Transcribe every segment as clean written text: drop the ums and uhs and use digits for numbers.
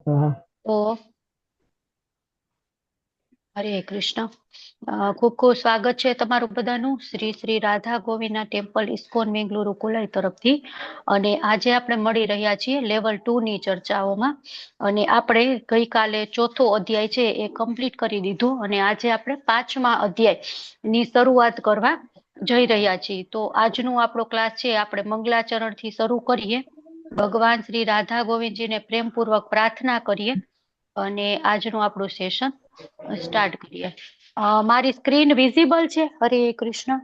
હા. તો હરે કૃષ્ણ. ખૂબ ખૂબ સ્વાગત છે તમારું બધાનું શ્રી શ્રી રાધા ગોવિંદના ટેમ્પલ ઇસ્કોન બેંગલુરુ કુલાઈ તરફથી. અને આજે આપણે મળી રહ્યા છીએ લેવલ 2 ની ચર્ચાઓમાં. અને આપણે ગઈકાલે ચોથો અધ્યાય છે એ કમ્પ્લીટ કરી દીધું અને આજે આપણે 5મા અધ્યાય ની શરૂઆત કરવા જઈ રહ્યા છીએ. તો આજનો આપણો ક્લાસ છે આપણે મંગલાચરણ થી શરૂ કરીએ. ભગવાન શ્રી રાધા ગોવિંદજીને પ્રેમપૂર્વક પ્રાર્થના કરીએ અને આજનું આપણું સેશન સ્ટાર્ટ કરીએ. મારી સ્ક્રીન વિઝિબલ છે? હરે કૃષ્ણ.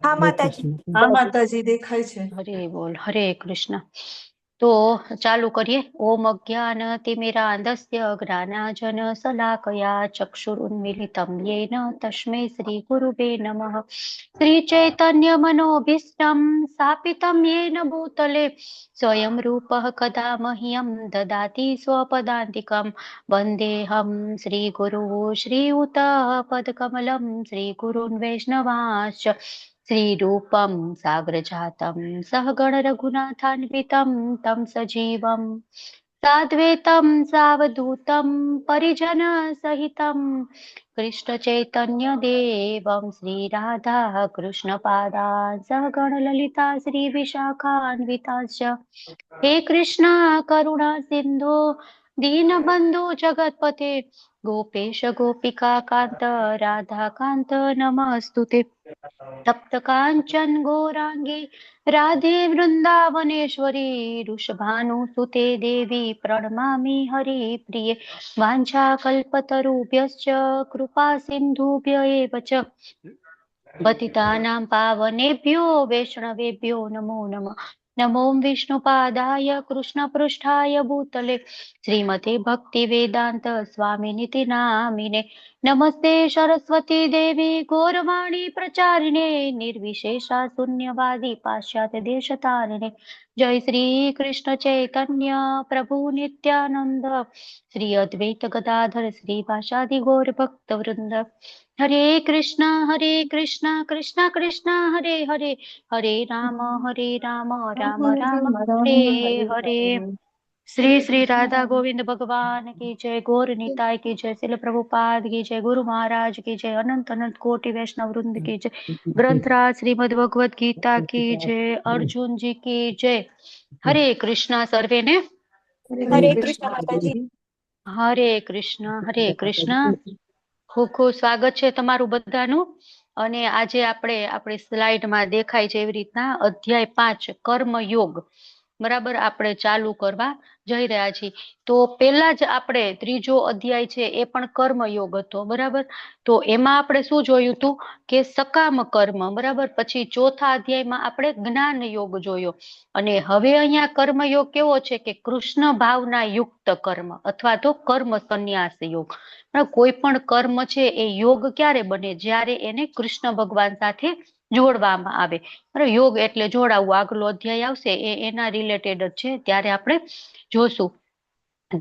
હા હરે માતાજી. કૃષ્ણ. હા માતાજી દેખાય છે. હરે બોલ. હરે કૃષ્ણ. તો ચાલુ કરીએ. ઓમ અજ્ઞાન તિમિરાંધસ્ય જ્ઞાનાજન શલાકયા ચક્ષુરુન્મિલિતમ યેન તસ્મૈ શ્રી ગુરુવે નમઃ. શ્રી ચૈતન્ય મનોભીષ્ટમ સ્થાપિતમ યેન ભૂતલે સ્વયં રૂપઃ કદા મह्यं દદાતિ સ્વપદાન્તિકમ. વંદેહમ શ્રી ગુરુ શ્રીયુતપદકમલમ શ્રી ગુરુन् વૈષ્ણવાંશ્ચ શ્રી રૂપમ સાગર જાતમ સહગણ રઘુનાથાન્વિતમ તમ સજીવમ સાદ્વૈતમ સાવધૂતમ પરિજન સહિતમ કૃષ્ણ ચૈતન્ય દેવમ શ્રી રાધા કૃષ્ણ પાદાન સહગણ લલિતા શ્રી વિશાખાન્વિતાશ્ચ હે કૃષ્ણ કરુણા સિંધુ दीनबन्धु जगत्पते गोपेश गोपिका कान्त राधा कान्त नमस्तुते तप्त काञ्चन गौराङ्गी राधे वृन्दावनेश्वरी वृषभानुसुते देवी प्रणमामि हरिप्रिये वाञ्छाकल्पतरुभ्यश्च कृपा सिन्धुभ्य एव च पतितानां पावनेभ्यो वैष्णवेभ्यो नमो नमः. नमो विष्णुपादाय कृष्णपृष्ठाय भूतले श्रीमते भक्तिवेदान्त स्वामिनिति नामिने नमस्ते सरस्वती देवी गौरवाणी प्रचारिणे निर्विशेषा शून्यवादी पाश्चात्य देशतारिणे जय श्री कृष्ण चैतन्य प्रभु नित्यानंद श्री अद्वैत गदाधर श्री वासादि गौर भक्त वृंद. हरे कृष्णा कृष्णा कृष्णा हरे हरे हरे राम राम राम हरे हरे. श्री श्री राधा गोविंद भगवान की जय. गौर निताय की जय. शिल प्रभुपाद की जय. गुरु महाराज की जय. अनंत अनंत कोटि वैष्णव वृंद की जय. ग्रंथराज श्रीमद् भगवत गीता की जय. अर्जुन जी की जय. हरे कृष्णा सर्वे ने. हरे कृष्ण माताजी. હરે કૃષ્ણ. ખૂબ ખૂબ સ્વાગત છે તમારું બધાનું. અને આજે આપણે આપણી સ્લાઇડમાં દેખાય છે એવી રીતના અધ્યાય 5 કર્મયોગ બરાબર આપણે ચાલુ કરવા જઈ રહ્યા છીએ. તો પેલા જ આપણે ત્રીજો અધ્યાય છે એ પણ કર્મયોગ હતો બરાબર. તો એમાં આપણે શું જોયું હતું કે સકામ કર્મ બરાબર. પછી ચોથા અધ્યાયમાં આપણે જ્ઞાન યોગ જોયો. અને હવે અહીંયા કર્મયોગ કેવો છે કે કૃષ્ણ ભાવના યુક્ત કર્મ અથવા તો કર્મ સંન્યાસ યોગ. કોઈ પણ કર્મ છે એ યોગ ક્યારે બને? જ્યારે એને કૃષ્ણ ભગવાન સાથે જોડવામાં આવે. યોગ એટલે જોડાવું. આગલો અધ્યાય આવશે એ એના રિલેટેડ જ છે, ત્યારે આપણે જોશું.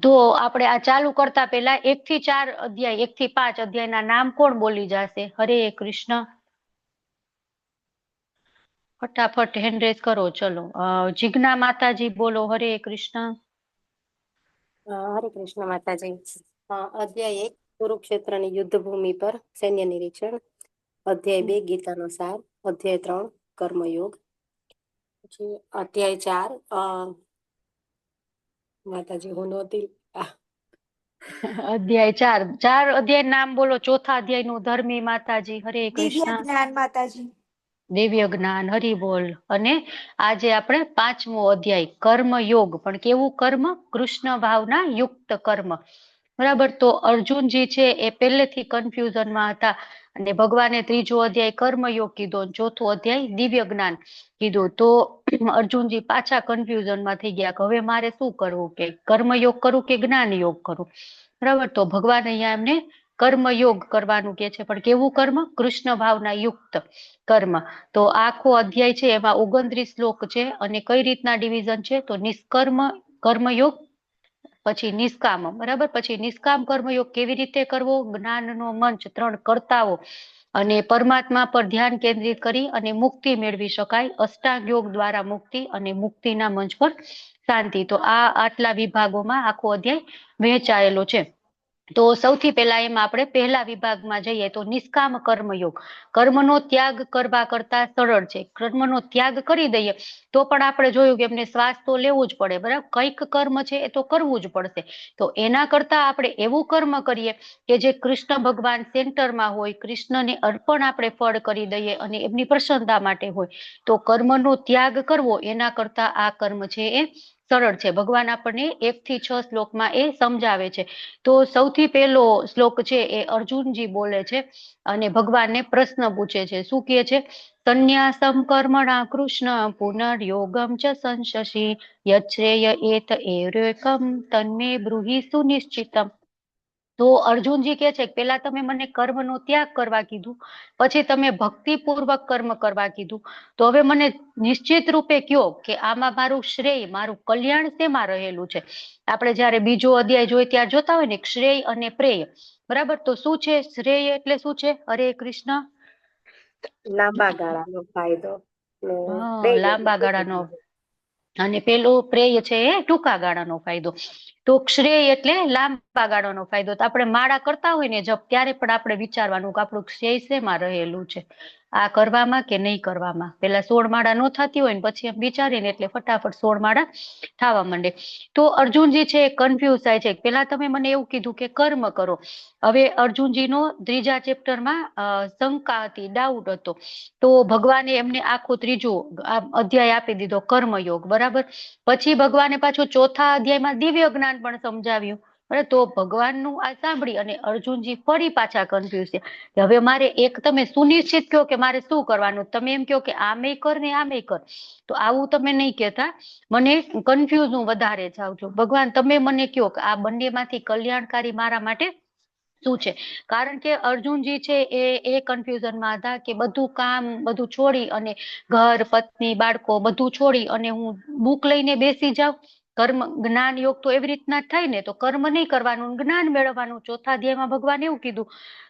તો આપણે આ ચાલુ કરતા પહેલા 1 થી 4 અધ્યાય 1 થી 5 અધ્યાયના નામ કોણ બોલી જશે? હરે કૃષ્ણ. ફટાફટ હેન્ડ રેઝ કરો. ચલો જીજ્ઞા માતાજી બોલો. હરે કૃષ્ણ. હરે કૃષ્ણ માતાજી. અધ્યાય 1 કુરુક્ષેત્રની યુદ્ધ ભૂમિ પર સૈન્ય નિરીક્ષણ. અધ્યાય 2 ગીતાનો સાર. અધ્યાય 3 કર્મયોગ. પછી અધ્યાય 4 માતાજી હું નહોતી. અધ્યાય 4 અધ્યાય નામ બોલો. ચોથા અધ્યાય નું ધર્મી માતાજી. હરે દિવ્ય કૃષ્ણ. જ્ઞાન માતાજી. દિવ્ય જ્ઞાન. હરિ બોલ. અને આજે આપણે 5મો અધ્યાય કર્મયોગ. પણ કેવું કર્મ? કૃષ્ણ ભાવના યુક્ત કર્મ બરાબર. તો અર્જુનજી છે એ પહેલેથી કન્ફ્યુઝનમાં હતા અને ભગવાને ત્રીજો અધ્યાય કર્મયોગ કીધો, ચોથો અધ્યાય દિવ્ય જ્ઞાન કીધું. તો અર્જુનજી પાછા કન્ફ્યુઝનમાં થઈ ગયા કે હવે મારે શું કરવું, કે કર્મયોગ કરું કે જ્ઞાન યોગ કરું બરાબર. તો ભગવાન અહીંયા એમને કર્મયોગ કરવાનું કે છે. પણ કેવું કર્મ? કૃષ્ણ ભાવના યુક્ત કર્મ. તો આખો અધ્યાય છે એમાં 29 શ્લોક છે. અને કઈ રીતના ડિવિઝન છે? તો નિષ્કર્મ કર્મયોગ, પછી નિષ્કામ બરાબર. પછી નિષ્કામ કર્મયોગ કેવી રીતે કરવો? જ્ઞાનનો મંચ, 3 કર્તાઓ અને પરમાત્મા પર ધ્યાન કેન્દ્રિત કરી અને મુક્તિ મેળવી શકાય. અષ્ટાંગ યોગ દ્વારા મુક્તિ અને મુક્તિના મંચ પર શાંતિ. તો આ આટલા વિભાગોમાં આખો અધ્યાય વહેંચાયેલો છે. તો સૌથી પહેલા એમાં આપણે પહેલા વિભાગમાં જઈએ તો નિષ્કામ કર્મયોગ. કર્મનો ત્યાગ કરવા કરતા સરળ છે. કર્મનો ત્યાગ કરી દઈએ તો પણ આપણે જોયું કે એમને શ્વાસ તો લેવું જ પડે, બરાબર, કંઈક કર્મ છે એ તો કરવું જ પડશે. તો એના કરતા આપણે એવું કર્મ કરીએ કે જે કૃષ્ણ ભગવાન સેન્ટરમાં હોય, કૃષ્ણને અર્પણ આપણે ફળ કરી દઈએ અને એમની પ્રસન્નતા માટે હોય. તો કર્મનો ત્યાગ કરવો એના કરતા આ કર્મ છે એ સરળ છે. ભગવાન આપણને 1 થી 6 શ્લોકમાં એ સમજાવે છે. તો સૌથી પહેલો શ્લોક છે એ અર્જુનજી બોલે છે અને ભગવાનને પ્રશ્ન પૂછે છે. શું કહે છે? સંન્યાસમ કર્મણા કૃષ્ણ પુનર્યોગમ ચ સંશસી યચ્છ્રેય એત એરેકમ તન્મે બ્રૂહિ સુનિશ્ચિતમ. તો અર્જુનજી કહે છે કે પેલા તમે મને કર્મનો ત્યાગ કરવા કીધું, પછી તમે ભક્તિપૂર્વક કર્મ કરવા કીધું. તો હવે મને નિશ્ચિત રૂપે કયો કે આમાં મારું શ્રેય, મારું કલ્યાણ શેમાં રહેલું છે? આપણે જયારે બીજો અધ્યાય જોઈએ ત્યારે જોતા હોય ને શ્રેય અને પ્રેય, બરાબર. તો શું છે શ્રેય એટલે શું છે? હરે કૃષ્ણ. લાંબા ગાળાનો ફાયદો ને હા, પ્રેય એટલે લાંબા ગાળાનો. અને પેલો પ્રેય છે એ ટૂંકા ગાળાનો ફાયદો. તો શ્રેય એટલે લાંબા ગાળાનો ફાયદો. તો આપણે માળા કરતા હોય ને જપ, ત્યારે પણ આપણે વિચારવાનું કે આપણું શ્રેય શેમાં રહેલું છે, આ કરવામાં કે નહીં કરવામાં. પેલા 16 માળા ન થતી હોય ને પછી એમ વિચારીને એટલે ફટાફટ 16 માળા થવા માંડે. તો અર્જુનજી છે કન્ફ્યુઝ થાય છે. પેલા તમે મને એવું કીધું કે કર્મ કરો. હવે અર્જુનજીનો 3જા ચેપ્ટરમાં શંકા હતી, ડાઉટ હતો. તો ભગવાને એમને આખો 3જો અધ્યાય આપી દીધો, કર્મયોગ, બરાબર. પછી ભગવાને પાછું 4થા અધ્યાયમાં દિવ્ય જ્ઞાન પણ સમજાવ્યું. બરાબર. તો ભગવાનનું આ સાંભળી અને અર્જુનજી ફરી પાછા કન્ફ્યુઝ છે કે હવે મારે એક તમે સુનિશ્ચિત કહો કે મારે શું કરવાનું. તમે એમ કહો કે આમે કર ને આમે કર, તો આવું તમે નહીં કહેતા. મને કન્ફ્યુઝ હું વધારે જાઉં છું. ભગવાન તમે મને કહો કે આ બંનેમાંથી કલ્યાણકારી મારા માટે શું છે? કારણ કે અર્જુનજી છે એ કન્ફ્યુઝનમાં હતા કે બધું કામ બધું છોડી અને ઘર, પત્ની, બાળકો બધું છોડી અને હું બુક લઈને બેસી જાઉં. કર્મ જ્ઞાન યોગ તો એવી રીતના થાય ને, તો કર્મ નહીં કરવાનું, જ્ઞાન મેળવવાનું. 4થા અધ્યાયમાં ભગવાન એવું કીધું.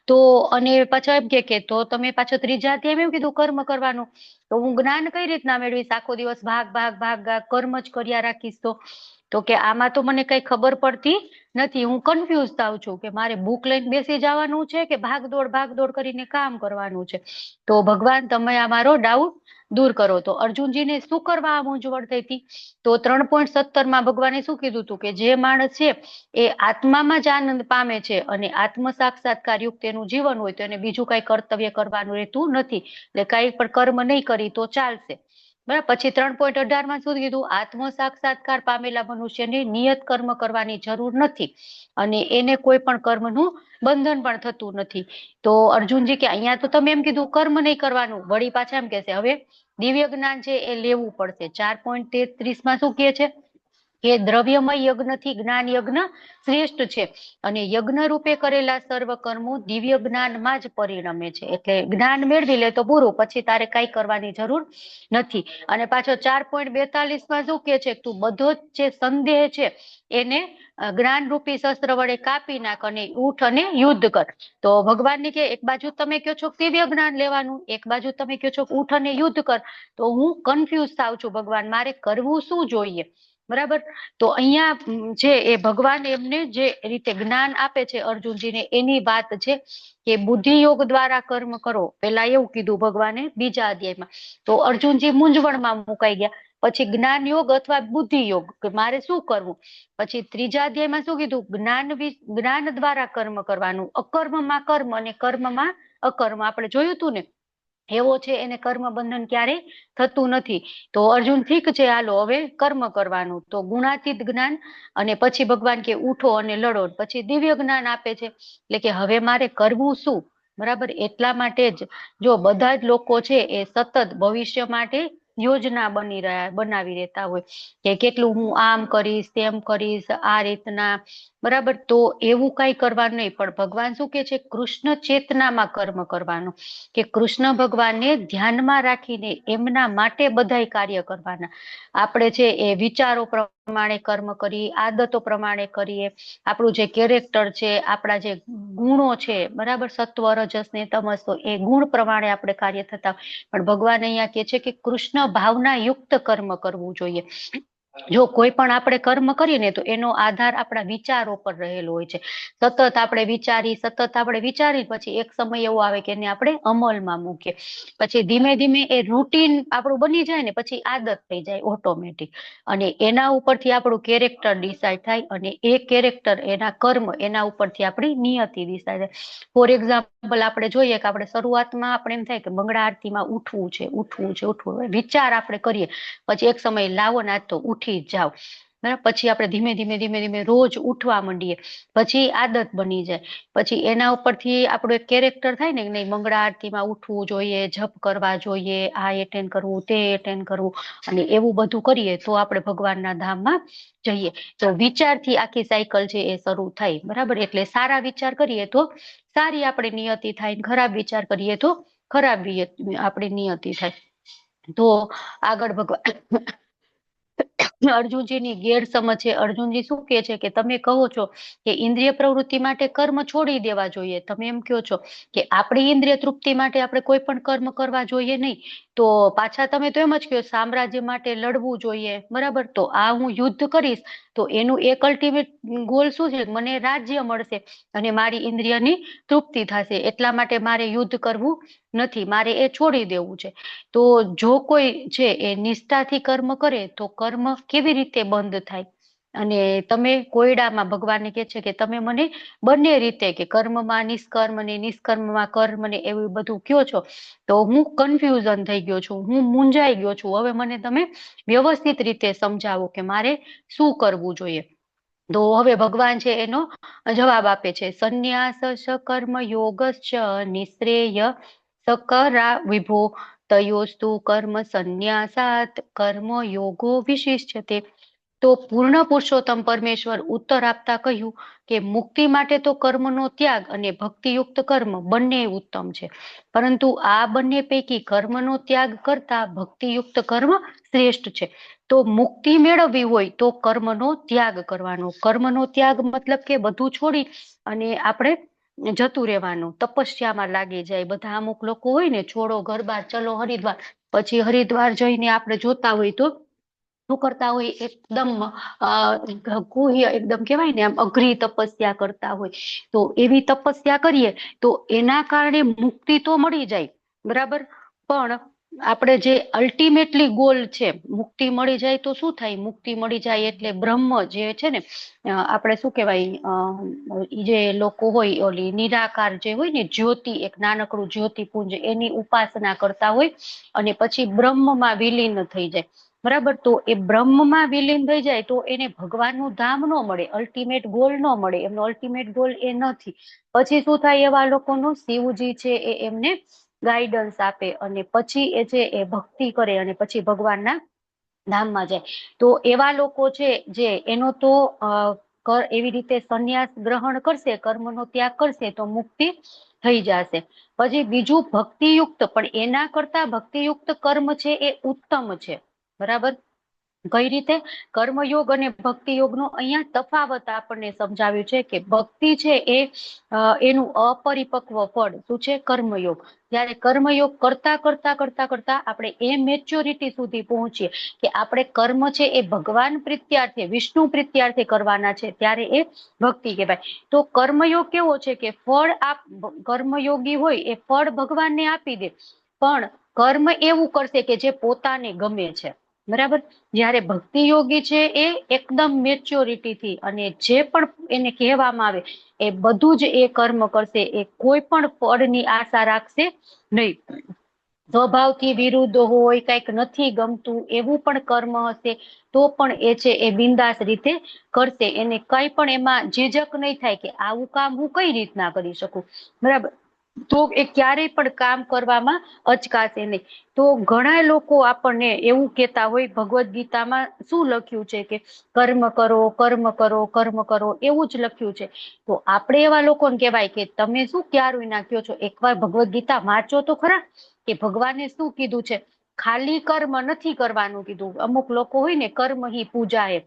તો અને પાછા એમ કે તો તમે પાછો 3જા અધ્યાયમાં એવું કીધું કર્મ કરવાનું, તો હું જ્ઞાન કઈ રીતના મેળવીશ? આખો દિવસ ભાગ ભાગ ભાગ ભાગ કર્મ જ કર્યા રાખીશ તો કે આમાં તો મને કઈ ખબર પડતી નથી. હું કન્ફ્યુઝ થાઉં છું કે મારે બુક લઈને બેસી જવાનું છે કે ભાગદોડ કરીને કામ કરવાનું છે. તો ભગવાન તમે આ મારો ડાઉટ દૂર કરો. તો અર્જુનજીને શું કરવા આ મૂંઝવણ થઈ હતી? તો 3.17માં ભગવાને શું કીધું હતું કે જે માણસ છે એ આત્મામાં જ આનંદ પામે છે અને આત્મ સાક્ષાત્કાર યુક્ત એનું જીવન હોય તો એને બીજું કઈ કર્તવ્ય કરવાનું રહેતું નથી. એટલે કઈ પણ કર્મ નહીં કરી તો ચાલશે, બરાબર. પછી 3.18માં શું કીધું? આત્મ સાક્ષાત્કાર પામેલા મનુષ્યને નિયત કર્મ કરવાની જરૂર નથી અને એને કોઈ પણ કર્મનું બંધન પણ થતું નથી. તો અર્જુનજી કે અહીંયા તો તમે એમ કીધું કર્મ નહીં કરવાનું, વળી પાછા એમ કે છે હવે દિવ્ય જ્ઞાન છે એ લેવું પડશે. 4.33માં શું કહે છે કે દ્રવ્યમય યજ્ઞથી જ્ઞાન યજ્ઞ શ્રેષ્ઠ છે અને યજ્ઞ રૂપે કરેલા સર્વ કર્મો દિવ્ય જ્ઞાનમાં જ પરિણમે છે. એટલે જ્ઞાન મેળવી લે તો પૂરું, પછી તારે કઈ કરવાની જરૂર નથી. અને પાછો 4.42માં શું કે છે? તું બધો જ જે સંદેહ છે એને જ્ઞાન રૂપી શસ્ત્ર વડે કાપી નાખ અને ઉઠ અને યુદ્ધ કર. તો ભગવાનને કે એક બાજુ તમે કહો છો દિવ્ય જ્ઞાન લેવાનું, એક બાજુ તમે કહો છો ઉઠ અને યુદ્ધ કર. તો હું કન્ફ્યુઝ થાઉં છું ભગવાન, મારે કરવું શું જોઈએ? બરાબર. તો અહીંયા છે એ ભગવાન એમને જે રીતે જ્ઞાન આપે છે અર્જુનજીને, એની વાત છે કે બુદ્ધિ યોગ દ્વારા કર્મ કરો. પેલા એવું કીધું ભગવાને 2જા અધ્યાયમાં. તો અર્જુનજી મૂંઝવણમાં મુકાઈ ગયા. પછી જ્ઞાન યોગ અથવા બુદ્ધિ યોગ, કે મારે શું કરવું? પછી 3જા અધ્યાયમાં શું કીધું? જ્ઞાન દ્વારા કર્મ કરવાનું, અકર્મમાં કર્મ અને કર્મમાં અકર્મ. આપણે જોયું હતું ને, એવો છે એને કર્મ બંધન ક્યારેય થતું નથી. તો અર્જુન ઠીક છે, હાલો હવે કર્મ કરવાનું. તો ગુણાતીત જ્ઞાન અને પછી ભગવાન કે ઉઠો અને લડો. પછી દિવ્ય જ્ઞાન આપે છે. એટલે કે હવે મારે કરવું શું? બરાબર. એટલા માટે જ જો બધા જ લોકો છે એ સતત ભવિષ્ય માટે યોજના બનાવી રહેતા હોય કે કેટલું હું આમ કરીશ, તેમ કરીશ, આ રીતના, બરાબર. તો એવું કઈ કરવાનું નહીં. પણ ભગવાન શું કે છે? કૃષ્ણ ચેતનામાં કર્મ કરવાનું, કે કૃષ્ણ ભગવાનને ધ્યાનમાં રાખીને એમના માટે બધા કાર્ય કરવાના. આપણે છે એ વિચારો પ્રમાણે કર્મ કરીએ, આદતો પ્રમાણે કરીએ, આપણું જે કેરેક્ટર છે, આપણા જે ગુણો છે, બરાબર, સત્વ, રજસ ને તમસ, તો એ ગુણ પ્રમાણે આપણે કાર્ય થતા. પણ ભગવાન અહીંયા કે છે કે કૃષ્ણ ભાવના યુક્ત કર્મ કરવું જોઈએ. જો કોઈ પણ આપણે કર્મ કરીએ ને તો એનો આધાર આપણા વિચારો પર રહેલો હોય છે. સતત આપણે વિચારી પછી એક સમય એવો આવે કે એને આપણે અમલમાં મૂકીએ, પછી ધીમે ધીમે એ રૂટીન આપણું બની જાય ને પછી આદત થઈ જાય ઓટોમેટિક, અને એના ઉપરથી આપણું કેરેક્ટર ડિસાઈડ થાય, અને એ કેરેક્ટર એના કર્મ એના ઉપરથી આપણી નિયતિ ડિસાઈડ થાય. ફોર એક્ઝામ્પલ આપણે જોઈએ કે આપણે શરૂઆતમાં આપણે એમ થાય કે મંગળા આરતીમાં ઉઠવું છે, વિચાર આપણે કરીએ, પછી એક સમય લાવો ના તો ઉઠી જ જાવ, બરાબર. પછી આપણે ધીમે ધીમે રોજ ઉઠવા માંડીએ, પછી આદત બની જાય, પછી એના ઉપરથી આપણું એક કેરેક્ટર થાય ને, નહીં મંગળા આરતીમાં ઉઠવું જોઈએ, જપ કરવા જોઈએ, આ એટેન્ડ કરવું, તે એટેન્ડ કરવું, અને એવું બધું કરીએ તો આપણે ભગવાનના ધામમાં જઈએ. તો વિચારથી આખી સાયકલ છે એ શરૂ થાય, બરાબર. એટલે સારા વિચાર કરીએ તો સારી આપણે નિયતિ થાય, ખરાબ વિચાર કરીએ તો ખરાબ આપણી નિયતિ થાય. તો આગળ ભગવાન અર્જુનજીની ગેરસમજ છે. અર્જુનજી શું કે છે કે તમે કહો છો કે ઇન્દ્રિય પ્રવૃત્તિ માટે કર્મ છોડી દેવા જોઈએ, તમે એમ કહો છો કે આપણી ઇન્દ્રિય તૃપ્તિ માટે આપણે કોઈ પણ કર્મ કરવા જોઈએ નહીં, તો પાછા તમે તો એમ જ કહો સામ્રાજ્ય માટે લડવું જોઈએ, બરાબર. તો આ હું યુદ્ધ કરીશ તો એનું એક અલ્ટિમેટ ગોલ શું છે, મને રાજ્ય મળશે અને મારી ઇન્દ્રિયની તૃપ્તિ થશે, એટલા માટે મારે યુદ્ધ કરવું નથી, મારે એ છોડી દેવું છે. તો જો કોઈ છે એ નિષ્ઠાથી કર્મ કરે તો કર્મ કેવી રીતે બંધ થાય? અને તમે કોયડામાં ભગવાનને કહે છે કે તમે મને બંને રીતે કે કર્મમાં નિષ્કર્મ ને નિષ્કર્મમાં કર્મ ને એવું બધું કયો છો, તો હું કન્ફ્યુઝન થઈ ગયો છું, હું મૂંઝાઈ ગયો છું, હવે મને તમે વ્યવસ્થિત રીતે સમજાવો કે મારે શું કરવું જોઈએ. તો હવે ભગવાન છે એનો જવાબ આપે છે, સંન્યાસ કર્મ યોગશ્ચ નિશ્રેય સકરા વિભો તયોસ્તુ કર્મ સંન્યાસાત કર્મ યોગો વિશિષ્યતે. તો પૂર્ણ પુરુષોત્તમ પરમેશ્વર ઉત્તર આપતા કહ્યું કે મુક્તિ માટે તો કર્મનો ત્યાગ અને ભક્તિયુક્ત કર્મ બંને ઉત્તમ છે, પરંતુ આ બંને પૈકી કર્મનો ત્યાગ કરતા ભક્તિયુક્ત કર્મ શ્રેષ્ઠ છે. તો મુક્તિ મેળવવી હોય તો કર્મનો ત્યાગ કરવાનો. કર્મનો ત્યાગ મતલબ કે બધું છોડી અને આપણે જતું રહેવાનું, તપસ્યામાં લાગી જાય. બધા અમુક લોકો હોય ને, છોડો ઘર બાર ચલો હરિદ્વાર, પછી હરિદ્વાર જઈને આપણે જોતા હોય તો શું કરતા હોય, એકદમ ગુહ્ય એકદમ કેવાય ને આમ અઘરી તપસ્યા કરતા હોય. તો એવી તપસ્યા કરીએ તો એના કારણે મુક્તિ તો મળી જાય, બરાબર. પણ આપણે જે અલ્ટિમેટલી ગોલ છે મુક્તિ મળી જાય તો શું થાય, મુક્તિ મળી જાય એટલે બ્રહ્મ જે છે ને, આપણે શું કહેવાય, જે લોકો હોય ઓલી નિરાકાર જે હોય ને જ્યોતિ, એક નાનકડું જ્યોતિપુંજ, એની ઉપાસના કરતા હોય અને પછી બ્રહ્મમાં વિલીન થઈ જાય, બરાબર. તો એ બ્રહ્મમાં વિલીન થઈ જાય તો એને ભગવાનનું ધામ ન મળે, અલ્ટિમેટ ગોલ ન મળે, એમનો અલ્ટિમેટ ગોલ એ નથી. પછી શું થાય, એવા લોકોનું શિવજી છે એ એમને ગાઈડન્સ આપે અને પછી એ છે એ ભક્તિ કરે અને પછી ભગવાનના ધામમાં જાય. તો એવા લોકો છે જે એનો તો એવી રીતે સંન્યાસ ગ્રહણ કરશે, કર્મનો ત્યાગ કરશે તો મુક્તિ થઈ જશે. પછી બીજું ભક્તિયુક્ત, પણ એના કરતા ભક્તિયુક્ત કર્મ છે એ ઉત્તમ છે, બરાબર. કઈ રીતે? કર્મયોગ અને ભક્તિ યોગનો અહીંયા તફાવત આપણને સમજાવ્યું છે કે ભક્તિ છે એ એનું અપરિપક્વ ફળ શું છે, કર્મયોગ. જયારે કર્મયોગ કરતા કરતા કરતા કરતા આપણે એ મેચ્યોરિટી સુધી પહોંચીએ કે આપણે કર્મ છે એ ભગવાન પ્રીત્યાર્થે, વિષ્ણુ પ્રીત્યાર્થે કરવાના છે, ત્યારે એ ભક્તિ કહેવાય. તો કર્મયોગ કેવો છે કે ફળ કર્મયોગી હોય એ ફળ ભગવાનને આપી દે, પણ કર્મ એવું કરશે કે જે પોતાને ગમે છે, બરાબર. જયારે ભક્તિ યોગી છે એ એકદમ મેચ્યોરિટીથી અને જે પણ એને કહેવામાં આવે એ બધું જ એ કર્મ કરશે, એ કોઈ પણ ફળની આશા રાખશે નહીં. સ્વભાવથી વિરુદ્ધ હોય, કંઈક નથી ગમતું એવું પણ કર્મ હશે તો પણ એ છે એ બિંદાસ રીતે કરશે, એને કઈ પણ એમાં ઝીઝક નહીં થાય કે આવું કામ હું કઈ રીતના કરી શકું, બરાબર. તો એ ક્યારેય પણ કામ કરવામાં અચકાશે નહીં. તો ઘણા લોકો આપણને એવું કહેતા હોય, ભગવદ્ ગીતામાં શું લખ્યું છે કે કર્મ કરો, કર્મ કરો, કર્મ કરો, એવું જ લખ્યું છે. તો આપણે એવા લોકોને કહેવાય કે તમે શું ક્યારું નાખ્યો છો, એકવાર ભગવદ્ ગીતા વાંચો તો ખરા કે ભગવાને શું કીધું છે. ખાલી કર્મ નથી કરવાનું કીધું. અમુક લોકો હોય ને કર્મ હી પૂજા,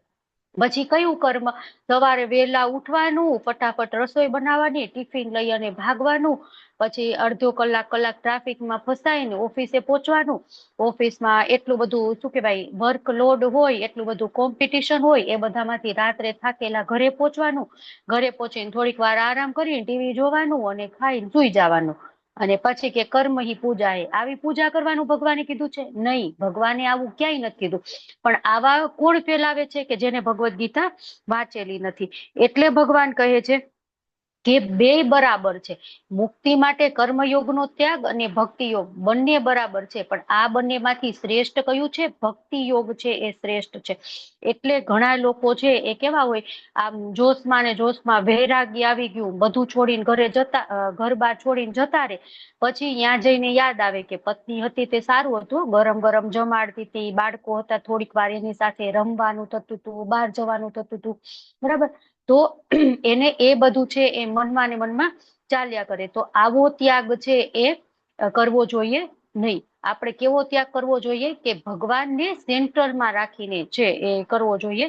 પછી કયું કર્મ? સવારે વહેલા ઉઠવાનું, ફટાફટ રસોઈ બનાવવાની, ટિફિન લઈ અને ભાગવાનું, પછી અડધો કલાક ટ્રાફિકમાં ફસાઈને ઓફિસે પહોંચવાનું, ઓફિસમાં એટલું બધું શું કહેવાય વર્કલોડ હોય, એટલું બધું કોમ્પિટિશન હોય, એ બધામાંથી રાત્રે થાકેલા ઘરે પહોંચવાનું, ઘરે પહોંચીને થોડીક વાર આરામ કરીને ટીવી જોવાનું અને ખાઈને સુઈ જવાનું. અને પછી કે કર્મ હિ પૂજા હે. આવી પૂજા કરવાનું ભગવાને કીધું છે? નહીં, ભગવાને આવું ક્યાંય નથી કીધું. પણ આવા કોણ ફેલાવે છે? કે જેને ભગવદ્ ગીતા વાંચેલી નથી. એટલે ભગવાન કહે છે કે બે બરાબર છે. મુક્તિ માટે કર્મયોગનો ત્યાગ અને ભક્તિ યોગ બંને બરાબર છે, પણ આ બંનેમાંથી શ્રેષ્ઠ કયું છે? ભક્તિ યોગ છે, એ શ્રેષ્ઠ છે. એટલે ઘણા લોકો છે એ કેવા હોય, આમ જોશમાં ને જોશમાં વૈરાગ્ય આવી ગયું, બધું છોડીને ઘર બાર છોડીને જતા રહે. પછી ત્યાં જઈને યાદ આવે કે પત્ની હતી તે સારું હતું, ગરમ ગરમ જમાડતી હતી, બાળકો હતા, થોડીક વાર એની સાથે રમવાનું થતું હતું, બહાર જવાનું થતું હતું, બરાબર. તો એને એ બધું છે એ મનમાં ને મનમાં ચાલ્યા કરે. તો આવો ત્યાગ છે એ કરવો જોઈએ નહીં. આપણે કેવો ત્યાગ કરવો જોઈએ? કે ભગવાનને સેન્ટરમાં રાખીને છે એ કરવો જોઈએ.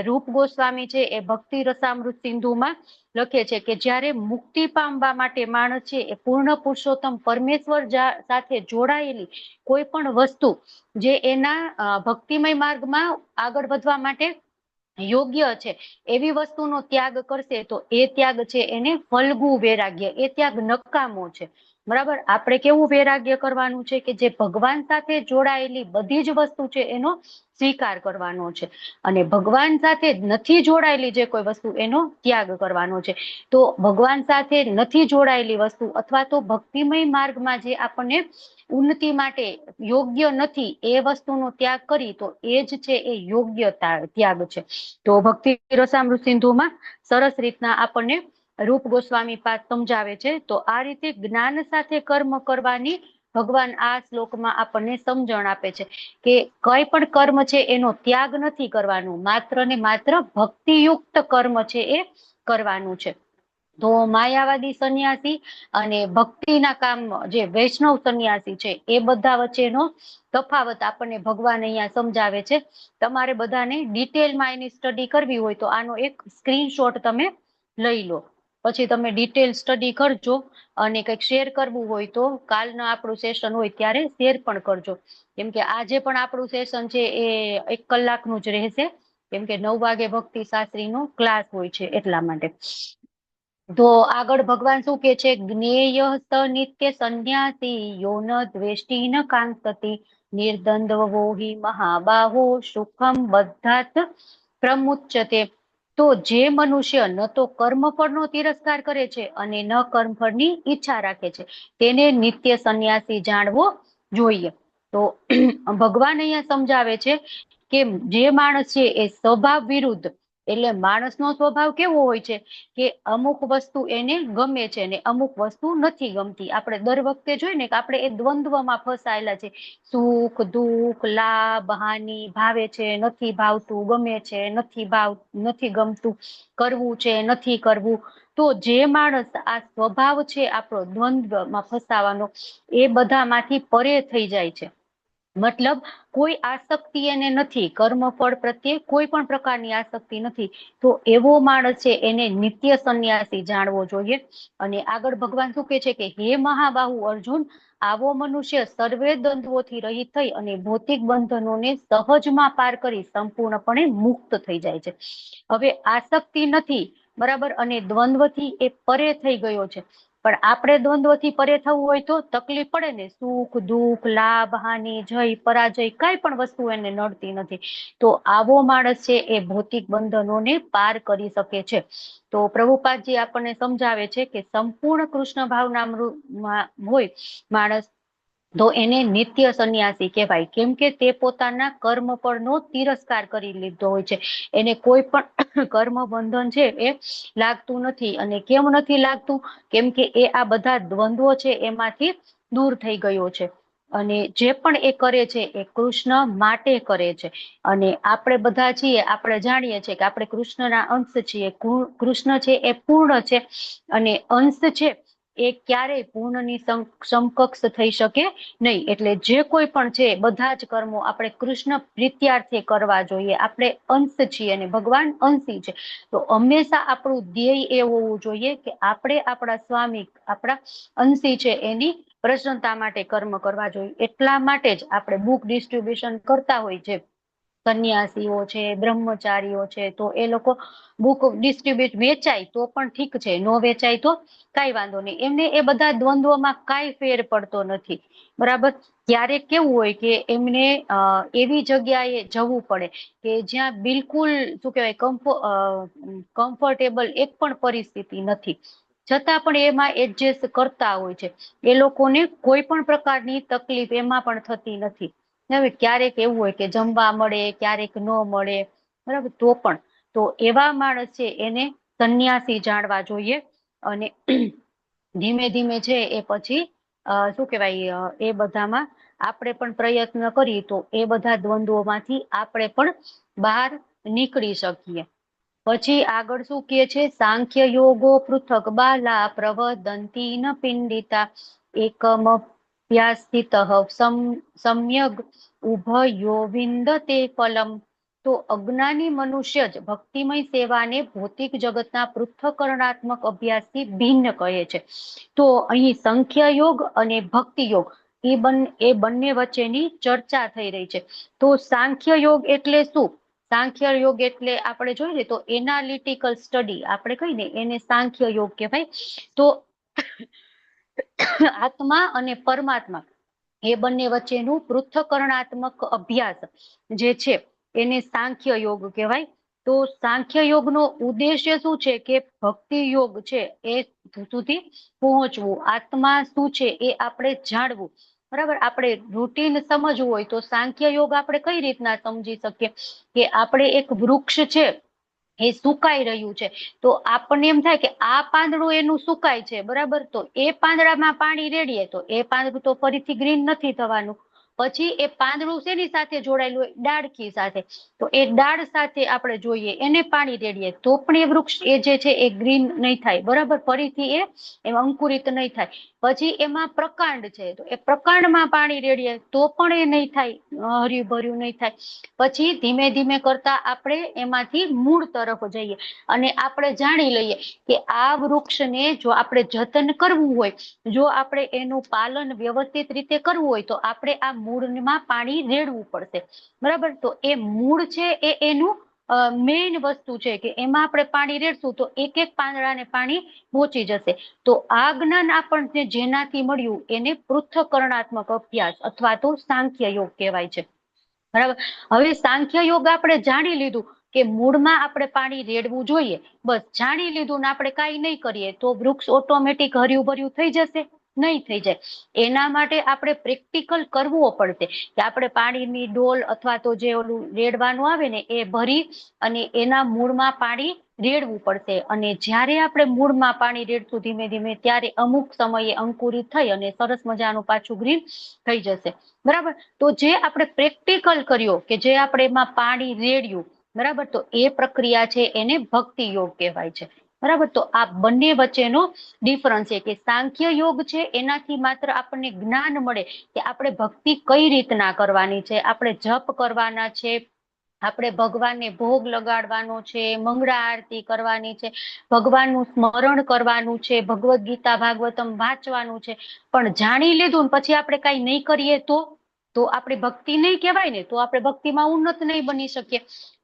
રૂપ ગોસ્વામી છે એ ભક્તિ રસામૃત સિંધુમાં લખે છે કે જ્યારે મુક્તિ પામવા માટે માણસ છે એ પૂર્ણ પુરુષોત્તમ પરમેશ્વર સાથે જોડાયેલી કોઈ પણ વસ્તુ જે એના ભક્તિમય માર્ગમાં આગળ વધવા માટે યોગ્ય છે, એવી વસ્તુનો ત્યાગ કરશે તો એ ત્યાગ છે એને ફલગુ વૈરાગ્ય, એ ત્યાગ નકામો છે. બરાબર. આપણે કેવું વૈરાગ્ય કરવાનું છે? કે જે ભગવાન સાથે જોડાયેલી બધી જ વસ્તુ છે એનો સ્વીકાર કરવાનો છે, અને ભગવાન સાથે નથી જોડાયેલી જે કોઈ વસ્તુ એનો ત્યાગ કરવાનો છે. તો ભગવાન સાથે નથી જોડાયેલી વસ્તુ અથવા તો ભક્તિમય માર્ગમાં જે આપણને ઉન્નતિ માટે યોગ્ય નથી એ વસ્તુનો ત્યાગ કરી તો એ જ છે એ યોગ્ય ત્યાગ છે. તો ભક્તિ રસામૃત સિંધુમાં સરસ રીતના આપણને રૂપ ગોસ્વામી પાદ સમજાવે છે. તો આ રીતે જ્ઞાન સાથે કર્મ કરવાની ભગવાન આ શ્લોકમાં આપણને સમજણ આપે છે કે કઈ પણ કર્મ છે એનો ત્યાગ નથી કરવાનું, માત્ર ને માત્ર ભક્તિયુક્ત કર્મ છે એ કરવાનું છે. તો માયાવાદી સંન્યાસી અને ભક્તિના કામ જે વૈષ્ણવ સંન્યાસી છે એ બધા વચ્ચેનો તફાવત આપણને ભગવાન અહીંયા સમજાવે છે. તમારે બધાને ડિટેલમાં એની સ્ટડી કરવી હોય તો આનો એક સ્ક્રીનશોટ તમે લઈ લો, પછી તમે ડિટેલ સ્ટડી કરજો. અને કંઈક શેર કરવું હોય તો કાલનું આપણું સેશન હોય ત્યારે શેર પણ કરજો. કેમ કે આજે પણ આપણું સેશન છે એ 1 કલાકનું જ રહેશે, કેમ કે 9 વાગે ભક્તિ શાસ્ત્રીનો ક્લાસ હોય છે એટલા માટે. તો આગળ ભગવાન શું કે છે? જ્ઞેય નિત્ય સંન્યાસી યો ન દ્વેષ્ટિ ન કાંક્ષતિ નિર્દ્વંદ્વો હિ મહાબાહો સુખમ બદ્ધાત પ્રમુચ્યતે. તો જે મનુષ્ય ન તો કર્મફળનો તિરસ્કાર કરે છે અને ન કર્મફળની ઈચ્છા રાખે છે તેને નિત્ય સંન્યાસી જાણવો જોઈએ. તો ભગવાન અહીંયા સમજાવે છે કે જે માણસ છે એ સ્વભાવ વિરુદ્ધ, એટલે માણસનો સ્વભાવ કેવો હોય છે કે અમુક વસ્તુ એને ગમે છે ને અમુક વસ્તુ નથી ગમતી. આપણે દર વખતે જોઈએ ને કે આપણે એ દ્વંદ્વમાં ફસાયેલા છે. સુખ દુઃખ, લાભ હાનિ, ભાવે છે નથી ભાવતું, ગમે છે નથી ગમતું, કરવું છે નથી કરવું. તો જે માણસ આ સ્વભાવ છે આપણો દ્વંદ્વમાં ફસાવાનો, એ બધામાંથી પરે થઈ જાય છે. મતલબ કોઈ આસક્તિ એને નથી, કર્મફળ પ્રત્યે કોઈ પણ પ્રકારની આસક્તિ નથી. તો એવો માણસ છે એને નિત્ય સંન્યાસી જાણવો જોઈએ. અને આગળ ભગવાન શું કે છે કે હે મહાબાહુ અર્જુન, આવો મનુષ્ય સર્વે દ્વંદ્વોથી રહિત થઈ અને ભૌતિક બંધનોને સહજમાં પાર કરી સંપૂર્ણપણે મુક્ત થઈ જાય છે. હવે આસક્તિ નથી, બરાબર, અને દ્વંદ્વથી એ પરે થઈ ગયો છે. પણ આપણે દ્વંદ્વથી પરે થવું હોય તો તકલીફ પડે ને. સુખ દુઃખ, લાભ હાનિ, જય પરાજય, કઈ પણ વસ્તુ એને નડતી નથી. તો આવો માણસ છે એ ભૌતિક બંધનોને પાર કરી શકે છે. તો પ્રભુપાદજી આપણને સમજાવે છે કે સંપૂર્ણ કૃષ્ણ ભાવના હોય માણસ, તો એને નિત્ય સંન્યાસી કહેવાય. કેમ કે તે પોતાના કર્મ ફળનો તિરસ્કાર કરી લીધો હોય છે. એને કોઈ પણ કર્મ બંધન છે એ લાગતું નથી. અને કેમ નથી લાગતું? કેમ કે એ આ બધા દ્વંદ્વો છે એમાંથી દૂર થઈ ગયો છે. અને જે પણ એ કરે છે એ કૃષ્ણ માટે કરે છે. અને આપણે બધા છીએ, આપણે જાણીએ છીએ કે આપણે કૃષ્ણના અંશ છીએ. કૃષ્ણ છે એ પૂર્ણ છે અને અંશ છે એ ક્યારેય પૂર્ણની સમકક્ષ થઈ શકે નહીં. એટલે જે કોઈ પણ છે બધા જ કર્મો આપણે કૃષ્ણ પ્રીત્યાર્થે કરવા જોઈએ. આપણે અંશ છીએ અને ભગવાન અંશી છે, તો હંમેશા આપણું ધ્યેય એ હોવું જોઈએ કે આપણે આપણા સ્વામી, આપણા અંશી છે એની પ્રસન્નતા માટે કર્મ કરવા જોઈએ. એટલા માટે જ આપણે બુક ડિસ્ટ્રીબ્યુશન કરતા હોય છે. સંન્યાસીઓ છે, બ્રહ્મચારીઓ છે, તો એ લોકો બુક ડિસ્ટ્રીબ્યુટ વેચાય તો પણ ઠીક છે, નો વેચાય તો કઈ વાંધો નહીં. એમને એ બધા દ્વંદ્વમાં કાંઈ ફેર પડતો નથી. બરાબર. ક્યારેક કેવું હોય કે એમને એવી જગ્યાએ જવું પડે કે જ્યાં બિલકુલ શું કહેવાય કમ્ફર્ટેબલ એક પણ પરિસ્થિતિ નથી, છતાં પણ એમાં એડજસ્ટ કરતા હોય છે. એ લોકોને કોઈ પણ પ્રકારની તકલીફ એમાં પણ થતી નથી. હવે ક્યારેક એવું હોય કે જમવા મળે, ક્યારેક ન મળે, બરાબર, તો એવા માણસ છે એને સંન્યાસી જાણવા જોઈએ. અને ધીમે ધીમે છે એ પછી શું કહેવાય એ બધામાં આપણે પણ પ્રયત્ન કરીએ તો એ બધા દ્વંદ્વોમાંથી આપણે પણ બહાર નીકળી શકીએ. પછી આગળ શું કહે છે? સાંખ્ય યોગો પૃથક બાલા પ્રવદંતી ન પિંડિતા એકમપ્યાસ્થિતઃ સમ્યગ ઉભયો વિંદતે ફલમ. તો અજ્ઞાની મનુષ્ય જ ભક્તિમય સેવાને ભૌતિક જગતના પૃથ્થકરણાત્મક અભ્યાસથી ભિન્ન કહે છે. તો અહીં સંખ્ય યોગ અને ભક્તિ યોગ એ બંને વચ્ચેની ચર્ચા થઈ રહી છે. તો સાંખ્ય યોગ એટલે શું? સાંખ્ય યોગ એટલે આપણે જોઈએ તો એનાલિટિકલ સ્ટડી આપણે કહીને એને સાંખ્ય યોગ કહેવાય. તો આત્મા અને પરમાત્મા એ બંને વચ્ચેનું પૃથ્થકરણાત્મક અભ્યાસ જે છે એને સાંખ્ય યોગ કહેવાય. તો સાંખ્ય યોગનો ઉદ્દેશ્ય શું છે કે ભક્તિ યોગ છે એ સુધી પહોંચવું, આત્મા શું છે એ આપણે જાણવું. બરાબર. આપણે રૂટીન સમજવું હોય તો સાંખ્ય યોગ આપણે કઈ રીતના સમજી શકીએ કે આપણે એક વૃક્ષ છે એ સુકાઈ રહ્યું છે, તો આપણને એમ થાય કે આ પાંદડું એનું સુકાય છે, બરાબર, તો એ પાંદડામાં પાણી રેડીએ તો એ પાંદડું તો ફરીથી ગ્રીન નથી થવાનું. પછી એ પાંદડું શેની સાથે જોડાયેલું હોય? ડાળખી સાથે. તો એ ડાળ સાથે આપણે જોઈએ એને પાણી રેડીએ તો પણ એ વૃક્ષ એ જે છે એ ગ્રીન નહીં થાય, બરાબર, ફરીથી એ અંકુરિત નહીં થાય. પછી એમાં પ્રકાંડ છે, તો એ પ્રકાંડમાં પાણી રેડીએ તો પણ એ નહીં થાય, હર્યું ભર્યું નહીં થાય. પછી ધીમે ધીમે કરતા આપણે એમાંથી મૂળ તરફ જઈએ અને આપણે જાણી લઈએ કે આ વૃક્ષને જો આપણે જતન કરવું હોય, જો આપણે એનું પાલન વ્યવસ્થિત રીતે કરવું હોય તો આપણે આ મૂળમાં પાણી રેડવું પડશે. બરાબર. તો એ મૂળ છે એ એનું મેઇન વસ્તુ છે કે એમાં આપણે પાણી રેડશું તો એક એક પાંદડાને પાણી પહોંચી જશે. તો આ જ્ઞાન આપણને જેનાથી મળ્યું એને પૃથ્થકરણાત્મક અભ્યાસ અથવા તો સાંખ્ય યોગ કહેવાય છે. બરાબર. હવે સાંખ્ય યોગ આપણે જાણી લીધું કે મૂળમાં આપણે પાણી રેડવું જોઈએ, બસ જાણી લીધું ને આપણે કાંઈ નહીં કરીએ તો વૃક્ષ ઓટોમેટિક હર્યું ભર્યું થઈ જશે? નહીં થઈ જાય. એના માટે આપણે પ્રેક્ટિકલ કરવો પડશે કે આપણે પાણીની ડોલ અથવા તો જે ઓલું રેડવાનું આવે ને એ ભરી અને એના મૂળમાં પાણી રેડવું પડશે. અને જ્યારે આપણે મૂળમાં પાણી રેડશું ધીમે ધીમે ત્યારે અમુક સમયે અંકુરિત થઈ અને સરસ મજાનું પાછું ગ્રીન થઈ જશે. બરાબર. તો જે આપણે પ્રેક્ટિકલ કર્યો કે જે આપણે એમાં પાણી રેડ્યું, બરાબર, તો એ પ્રક્રિયા છે એને ભક્તિ યોગ કહેવાય છે. બરાબર. તો આ બંને વચ્ચેનો ડિફરન્સ છે કે સાંખ્ય યોગ છે એનાથી માત્ર આપણને જ્ઞાન મળે કે આપણે ભક્તિ કઈ રીતના કરવાની છે, આપણે જપ કરવાના છે, આપણે ભગવાનને ભોગ લગાડવાનો છે, મંગળા આરતી કરવાની છે, ભગવાનનું સ્મરણ કરવાનું છે, ભગવદ્ ગીતા ભાગવતમ વાંચવાનું છે. પણ જાણી લીધું ને પછી આપણે કઈ નહીં કરીએ તો આપણી ભક્તિ નહીં કહેવાય ને, તો આપણે ભક્તિમાં ઉન્નત નહીં બની શકીએ.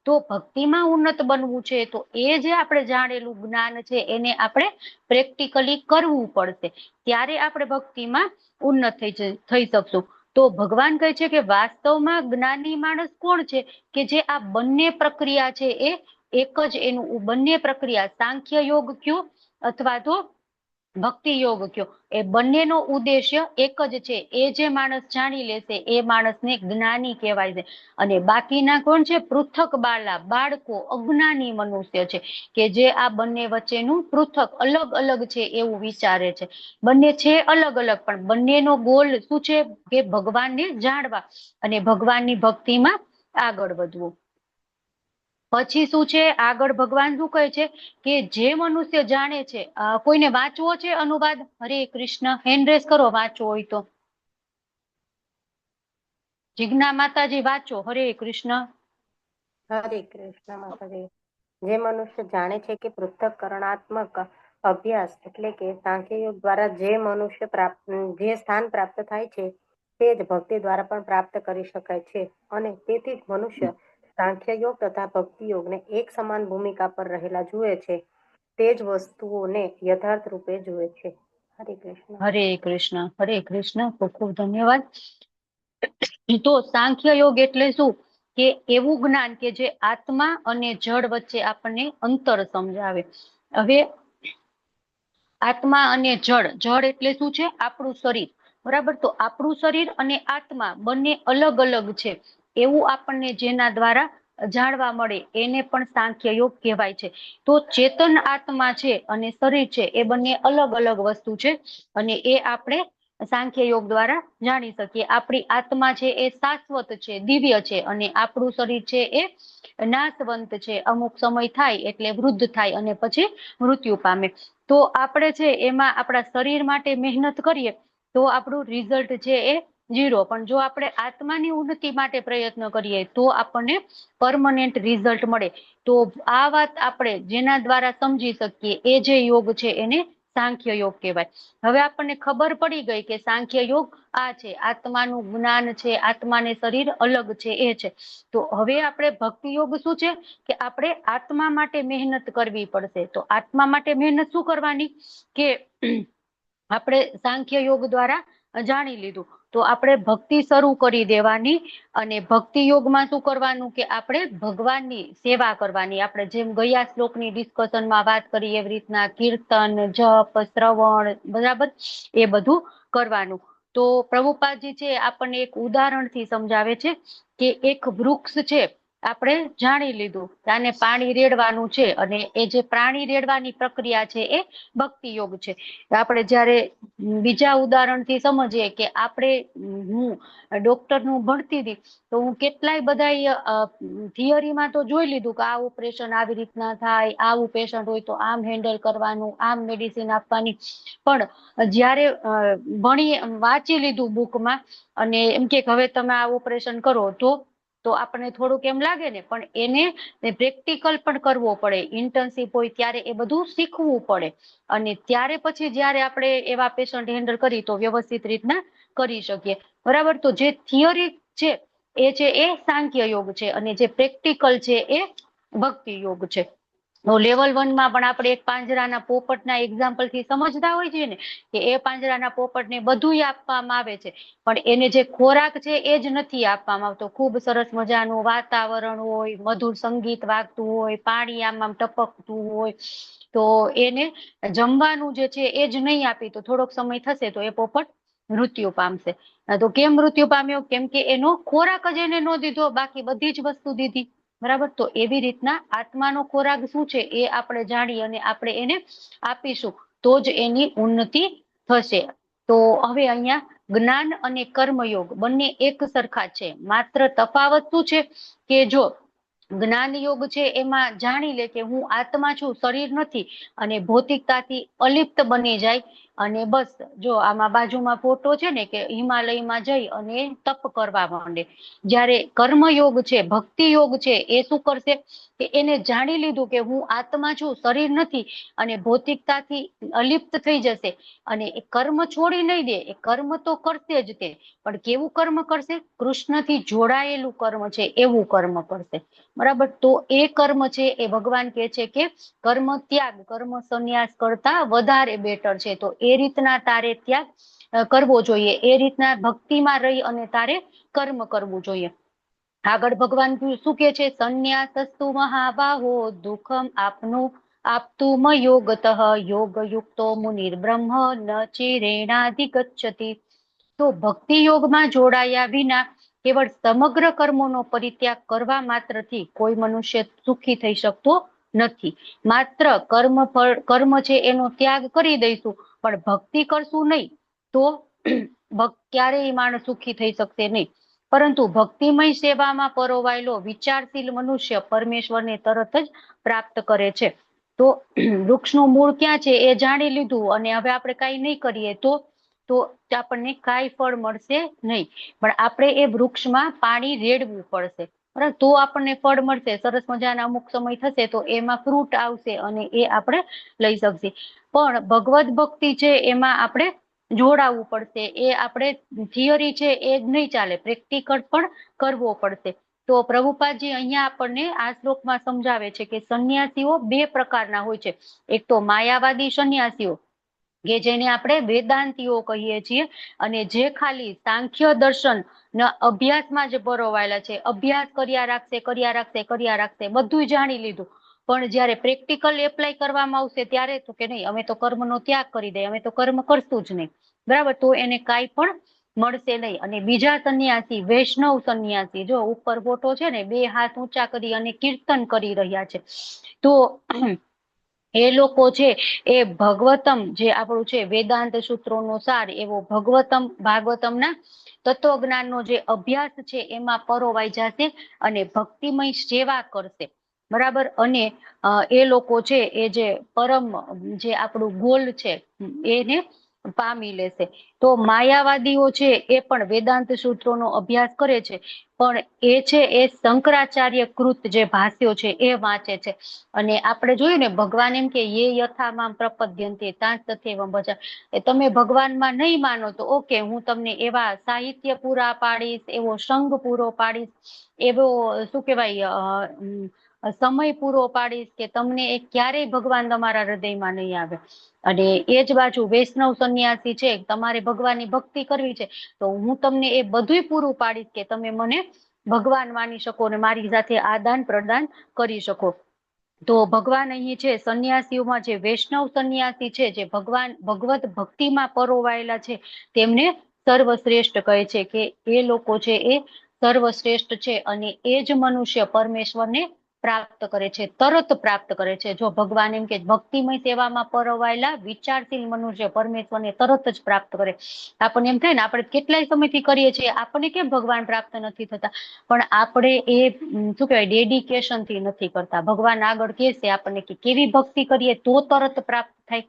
તો ભક્તિમાં ઉન્નત બનવું છે તો એ જે આપણે જાણેલું જ્ઞાન છે એને આપણે પ્રેક્ટિકલી કરવું પડશે, ત્યારે આપણે ભક્તિમાં ઉન્નત થઈ શકશું. તો ભગવાન કહે છે કે વાસ્તવમાં જ્ઞાની માણસ કોણ છે કે જે આ બંને પ્રક્રિયા છે એ એક જ એનું બંને પ્રક્રિયા સાંખ્ય યોગ કયો અથવા તો ભક્તિ યોગ કયો, એ બંનેનો ઉદ્દેશ્ય એક જ છે. એ જે માણસ જાણી લેશે એ માણસને જ્ઞાની કહેવાય છે. અને બાકીના કોણ છે? પૃથક બાલા, બાળકો, અજ્ઞાની મનુષ્ય છે કે જે આ બંને વચ્ચેનું પૃથક અલગ અલગ છે એવું વિચારે છે. બંને છે અલગ અલગ પણ બંનેનો ગોલ શું છે કે ભગવાનને જાણવા અને ભગવાનની ભક્તિમાં આગળ વધવું. પછી શું છે આગળ ભગવાન શું કહે છે કે જે મનુષ્ય જાણે છે, કોઈને વાંચવો છે અનુવાદ? હરે કૃષ્ણ, હેન્ડ રેસ કરો વાંચવો હોય તો. જીજ્ઞા માતાજી વાંચો, હરે કૃષ્ણ. હરે કૃષ્ણ માતાજી. જે મનુષ્ય જાણે છે કે પૃથ્થકરણાત્મક અભ્યાસ એટલે કે સાંખ્યયોગ દ્વારા જે મનુષ્ય જે સ્થાન પ્રાપ્ત થાય છે તે જ ભક્તિ દ્વારા પણ પ્રાપ્ત કરી શકાય છે, અને તેથી જ મનુષ્ય સાંખ્યયોગ તથા ભક્તિ યોગને એક સમાન ભૂમિકા પર રહેલા જુએ છે, તે જ વસ્તુઓને યથાર્થ રૂપે જુએ છે. હરે કૃષ્ણ. હરે કૃષ્ણ, હરે કૃષ્ણ. ખૂબ ખૂબ ધન્યવાદ. તો સાંખ્ય યોગ એટલે શું કે એવું જ્ઞાન કે જે આત્મા અને જડ વચ્ચે આપણને અંતર સમજાવે. હવે આત્મા અને જડ એટલે શું છે? આપણું શરીર, બરાબર. તો આપણું શરીર અને આત્મા બંને અલગ અલગ છે એવું આપણને જેના દ્વારા જાણવા મળે એને પણ સાંખ્ય યોગ કહેવાય છે. તો ચેતન આત્મા છે અને શરીર છે એ બંને અલગ અલગ વસ્તુ છે, અને એ આપણે સાંખ્ય યોગ દ્વારા જાણી શકીએ. આપણી આત્મા છે એ શાશ્વત છે, દિવ્ય છે, અને આપણું શરીર છે એ નાશવંત છે. અમુક સમય થાય એટલે વૃદ્ધ થાય અને પછી મૃત્યુ પામે. તો આપણે છે એમાં આપણા શરીર માટે મહેનત કરીએ તો આપણું રિઝલ્ટ છે એ 0, પણ જો આપણે આત્માની ઉન્નતિ માટે પ્રયત્ન કરીએ તો આપણને પરમનન્ટ રિઝલ્ટ મળે. તો આ વાત આપણે જેના દ્વારા સમજી શકીએ એ જે યોગ છે એને સાંખ્ય યોગ કહેવાય. હવે આપણને ખબર પડી ગઈ કે સાંખ્ય યોગ આ છે, આત્માનું જ્ઞાન છે, આત્માને શરીર અલગ છે એ છે. તો હવે આપણે ભક્તિ યોગ શું છે કે આપણે આત્મા માટે મહેનત કરવી પડશે. તો આત્મા માટે મહેનત શું કરવાની કે આપણે સાંખ્ય યોગ દ્વારા જાણી લીધું તો આપણે ભક્તિ શરૂ કરી દેવાની, અને ભક્તિ યોગમાં શું કરવાનું કે આપણે ભગવાનની સેવા કરવાની. આપણે જેમ ગયા શ્લોકની ડિસ્કશનમાં વાત કરી એવી રીતના કીર્તન, જપ, શ્રવણ, બરાબર, એ બધું કરવાનું. તો પ્રભુપાદજી છે આપણને એક ઉદાહરણથી સમજાવે છે કે એક વૃક્ષ છે, આપણે જાણી લીધું આને પાણી રેડવાનું છે, અને એ જે પાણી રેડવાની પ્રક્રિયા છે એ ભક્તિ યોગ છે. આપણે જયારે બીજા ઉદાહરણથી સમજીએ કે હું ડોક્ટરનું ભણતી હતી તો હું કેટલાય બધા થિયરીમાં તો જોઈ લીધું કે આ ઓપરેશન આવી રીતના થાય, આવું પેશન્ટ હોય તો આમ હેન્ડલ કરવાનું, આમ મેડિસિન આપવાની. પણ જયારે વાંચી લીધું બુકમાં અને એમ કે હવે તમે આ ઓપરેશન કરો તો આપણને થોડુંક એમ લાગે ને, પણ એને પ્રેક્ટિકલ પણ કરવો પડે. ઇન્ટર્નશીપ હોય ત્યારે એ બધું શીખવું પડે, અને ત્યારે પછી જયારે આપણે એવા પેશન્ટ હેન્ડલ કરી તો વ્યવસ્થિત રીતના કરી શકીએ, બરાબર. તો જે થિયરી છે એ સાંખ્ય યોગ છે, અને જે પ્રેક્ટિકલ છે એ ભક્તિ યોગ છે. લેવલ 1 માં પણ આપણે એક પાંજરાના પોપટના એક્ઝામ્પલ થી સમજતા હોય છે ને કે એ પાંજરાના પોપટને બધું આપવામાં આવે છે, પણ એને જે ખોરાક છે એ જ નથી આપવામાં આવતો. ખૂબ સરસ મજાનું વાતાવરણ હોય, મધુર સંગીત વાગતું હોય, પાણી આમ ટપકતું હોય, તો એને જમવાનું જે છે એ જ નહીં આપી તો થોડોક સમય થશે તો એ પોપટ મૃત્યુ પામશે. તો કેમ મૃત્યુ પામ્યો? કેમ કે એનો ખોરાક જ એને ન દીધો, બાકી બધી જ વસ્તુ દીધી, બરાબર. તો એવી રીતના આત્માનો ખોરાક શું છે એ આપણે જાણી અને આપણે એને આપીશું તો જ એની ઉન્નતિ થશે. તો હવે અહીંયા જ્ઞાન અને કર્મયોગ બંને એક સરખા છે, માત્ર તફાવત શું છે કે જો જ્ઞાન યોગ છે એમાં જાણી લે કે હું આત્મા છું, શરીર નથી, અને ભૌતિકતાથી અલિપ્ત બની જાય, અને બસ જો આમાં બાજુમાં ફોટો છે ને કે હિમાલયમાં જઈ અને તપ કરવા માંડે. જયારે કર્મયોગ છે, ભક્તિ યોગ છે, એ શું કરશે કે એને જાણી લીધું કે હું આત્મા છું, શરીર નથી, અને ભૌતિકતાથી અલિપ્ત થઈ જશે, અને એ કર્મ છોડી નહીં દે. એ કર્મ તો કરશે જ તે, પણ કેવું કર્મ કરશે? કૃષ્ણથી જોડાયેલું કર્મ છે એવું કર્મ કરશે, બરાબર. તો એ કર્મ છે એ ભગવાન કહે છે કે કર્મ ત્યાગ, કર્મ સંન્યાસ કરતા વધારે બેટર છે. તો એ રીતના તારે ત્યાગ કરવો જોઈએ, એ રીતના ભક્તિમાં રહી અને તારે કર્મ કરવું જોઈએ. આગળ ભગવાન શું કે છે? સંન્યાસસ્તુ મહાબાહો દુઃખમ આપતું યોગતઃ યોગ યુક્તો મુનિર્બ્રહ્મ ન ચિરેણાધિગચ્છતિ. તો ભક્તિ યોગમાં જોડાયા વિના કેવળ સમગ્ર કર્મોનો પરિત્યાગ કરવા માત્રથી કોઈ મનુષ્ય સુખી થઈ શકતો નથી. માત્ર કર્મ છે એનો ત્યાગ કરી દઈશું પણ ભક્તિ કરશું નહીં તો ક્યારેય માણસ સુખી થઈ શકશે નહીં. પરંતુ ભક્તિમય સેવામાં પરોવાયેલો વિચારશીલ મનુષ્ય પરમેશ્વરને તરત જ પ્રાપ્ત કરે છે. તો વૃક્ષનું મૂળ ક્યાં છે એ જાણી લીધું અને હવે આપણે કાંઈ નહીં કરીએ તો આપણને કાંઈ ફળ મળશે નહીં. પણ આપણે એ વૃક્ષમાં પાણી રેડવું પડશે, બરાબર, તો આપણને ફળ મળશે. સરસ મજાના અમુક સમય થશે તો એમાં ફ્રૂટ આવશે અને એ આપણે લઈ શકશે. પણ ભગવદ ભક્તિ છે એમાં આપણે જોડાવવું પડશે. એ આપણે થિયરી છે એ જ નહીં ચાલે, પ્રેક્ટિકલ પણ કરવો પડશે. તો પ્રભુપાદજી અહીંયા આપણને આ શ્લોકમાં સમજાવે છે કે સંન્યાસીઓ બે પ્રકારના હોય છે. એક તો માયાવાદી સંન્યાસીઓ કે જેને આપણે વેદાંતીઓ કહીએ છીએ, અને જે ખાલી સાંખ્ય દર્શન ના અભ્યાસમાં જ પરોવાયેલા છે. અભ્યાસ કર્યા રાખશે, બધું જાણી લીધું, પણ જયારે પ્રેક્ટિકલ એપ્લાય કરવામાં આવશે ત્યારે તો કે નહીં, અમે તો કર્મનો ત્યાગ કરી દઈએ, અમે તો કર્મ કરશું જ નહીં, બરાબર, તો એને કાંઈ પણ મળશે નહીં. અને બીજા સંન્યાસી વૈષ્ણવ સંન્યાસી, જો ઉપર ફોટો છે ને, બે હાથ ઊંચા કરી અને કીર્તન કરી રહ્યા છે, તો એ લોકો છે એ ભગવતમ જે આપણું છે વેદાંત સૂત્રોનો સાર એવો ભાગવતમના તત્વજ્ઞાનનો જે અભ્યાસ છે એમાં પરોવાઈ જશે અને ભક્તિમય સેવા કરશે, બરાબર. અને એ લોકો છે એ જે પરમ જે આપણું ગોલ છે એને પામી લેશે. તો માયાવાદીઓ છે એ પણ વેદાંત સૂત્રોનો અભ્યાસ કરે છે, પણ એ છે એ શંકરાચાર્ય કૃત જે ભાષ્યો છે એ વાંચે છે. અને આપણે જોયું ને, ભગવાન એમ કે યે યથામામ પ્રપદ્યન્તે તાંસ તથૈવં ભજામિ. તમે ભગવાનમાં નહીં માનો તો ઓકે, હું તમને એવા સાહિત્ય પૂરા પાડીશ, એવો સંઘ પૂરો પાડીશ, એવો શું કહેવાય સમય પૂરો પાડીશ કે તમને એ ક્યારેય ભગવાન તમારા હૃદયમાં નહીં આવે. અને એ જ બાજુ વૈષ્ણવ સંન્યાસી છે, તમારે ભગવાનની ભક્તિ કરવી છે તો હું તમને એ બધુંય પૂરું પાડીશ કે તમે મને ભગવાન માની શકો અને મારી સાથે આદાન પ્રદાન કરી શકો. તો ભગવાન અહીં છે સંન્યાસીઓમાં જે વૈષ્ણવ સંન્યાસી છે, જે ભગવત ભક્તિમાં પરોવાયેલા છે, તેમને સર્વશ્રેષ્ઠ કહે છે કે એ લોકો છે એ સર્વશ્રેષ્ઠ છે અને એ જ મનુષ્ય પરમેશ્વરને પ્રાપ્ત કરે છે, તરત પ્રાપ્ત કરે છે. જો ભગવાન એમ કે ભક્તિમય સેવામાં પરોવાયેલા વિચારશીલ મનુષ્ય પરમેશ્વરને તરત જ પ્રાપ્ત કરે. આપણને એમ થાય ને, આપણે કેટલાય સમયથી કરીએ છીએ, આપણને કેમ ભગવાન પ્રાપ્ત નથી થતા? પણ આપણે એ શું કહેવાય ડેડિકેશન થી નથી કરતા. ભગવાન આગળ કહેશે આપણને કે કેવી ભક્તિ કરીએ તો તરત પ્રાપ્ત થાય,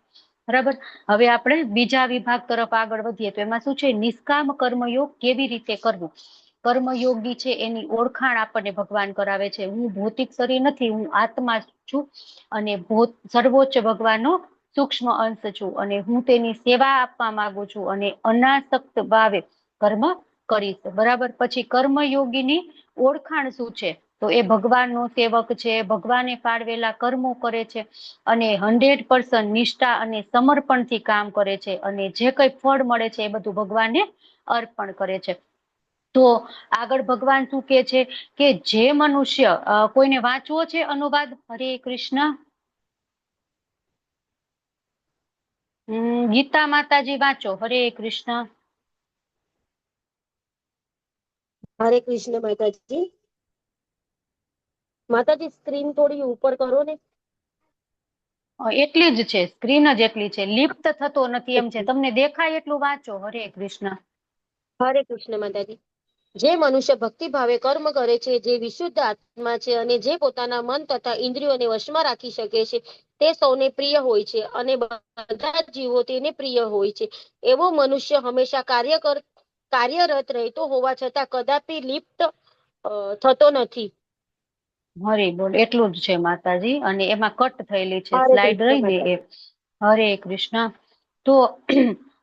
બરાબર. હવે આપણે બીજા વિભાગ તરફ આગળ વધીએ તો એમાં શું છે, નિષ્કામ કર્મયોગ કેવી રીતે કરવું. કર્મયોગી છે એની ઓળખાણ આપણને ભગવાન કરાવે છે. હું ભૌતિક શરીર નથી, હું આત્મા છું અને સર્વોચ્ચ ભગવાનનો સૂક્ષ્મ અંશ છું અને હું તેની સેવા આપવા માંગુ છું અને અનાસક્ત ભાવે કર્મ કરીશ, બરાબર. પછી કર્મયોગીની ઓળખાણ શું છે? તો એ ભગવાનનો સેવક છે, ભગવાને ફાળવેલા કર્મો કરે છે અને 100% નિષ્ઠા અને સમર્પણથી કામ કરે છે અને જે કંઈ ફળ મળે છે એ બધું ભગવાનને અર્પણ કરે છે. તો આગળ ભગવાન શું કે છે કે જે મનુષ્ય, કોઈને વાંચવો છે અનુવાદ? હરે કૃષ્ણ. ગીતા માતાજી વાંચો. હરે કૃષ્ણ. હરે કૃષ્ણ માતાજી. માતાજી સ્ક્રીન થોડી ઉપર કરો ને. એટલી જ છે, સ્ક્રીન જ એટલી છે, લિફ્ટ થતો નથી એમ છે. તમને દેખાય એટલું વાંચો. હરે કૃષ્ણ. હરે કૃષ્ણ માતાજી. જે મનુષ્ય ભક્તિ ભાવે કર્મ કરે છે, જે વિશુદ્ધ આત્મા છે અને જે પોતાના મન તથા ઇન્દ્રિયોને વશમાં રાખી શકે છે, તે સૌને પ્રિય હોય છે અને બધા જીવો તેને પ્રિય હોય છે. એવો મનુષ્ય હંમેશા કાર્યરત રહેતો હોવા છતાં કદાપી લિપ્ત થતો નથી. હરે બોલ, એટલું જ છે માતાજી. અને એમાં કટ થયેલી છે હરે સ્લાઇડ કૃષ્ણ રહી ને એ. હરે કૃષ્ણ. તો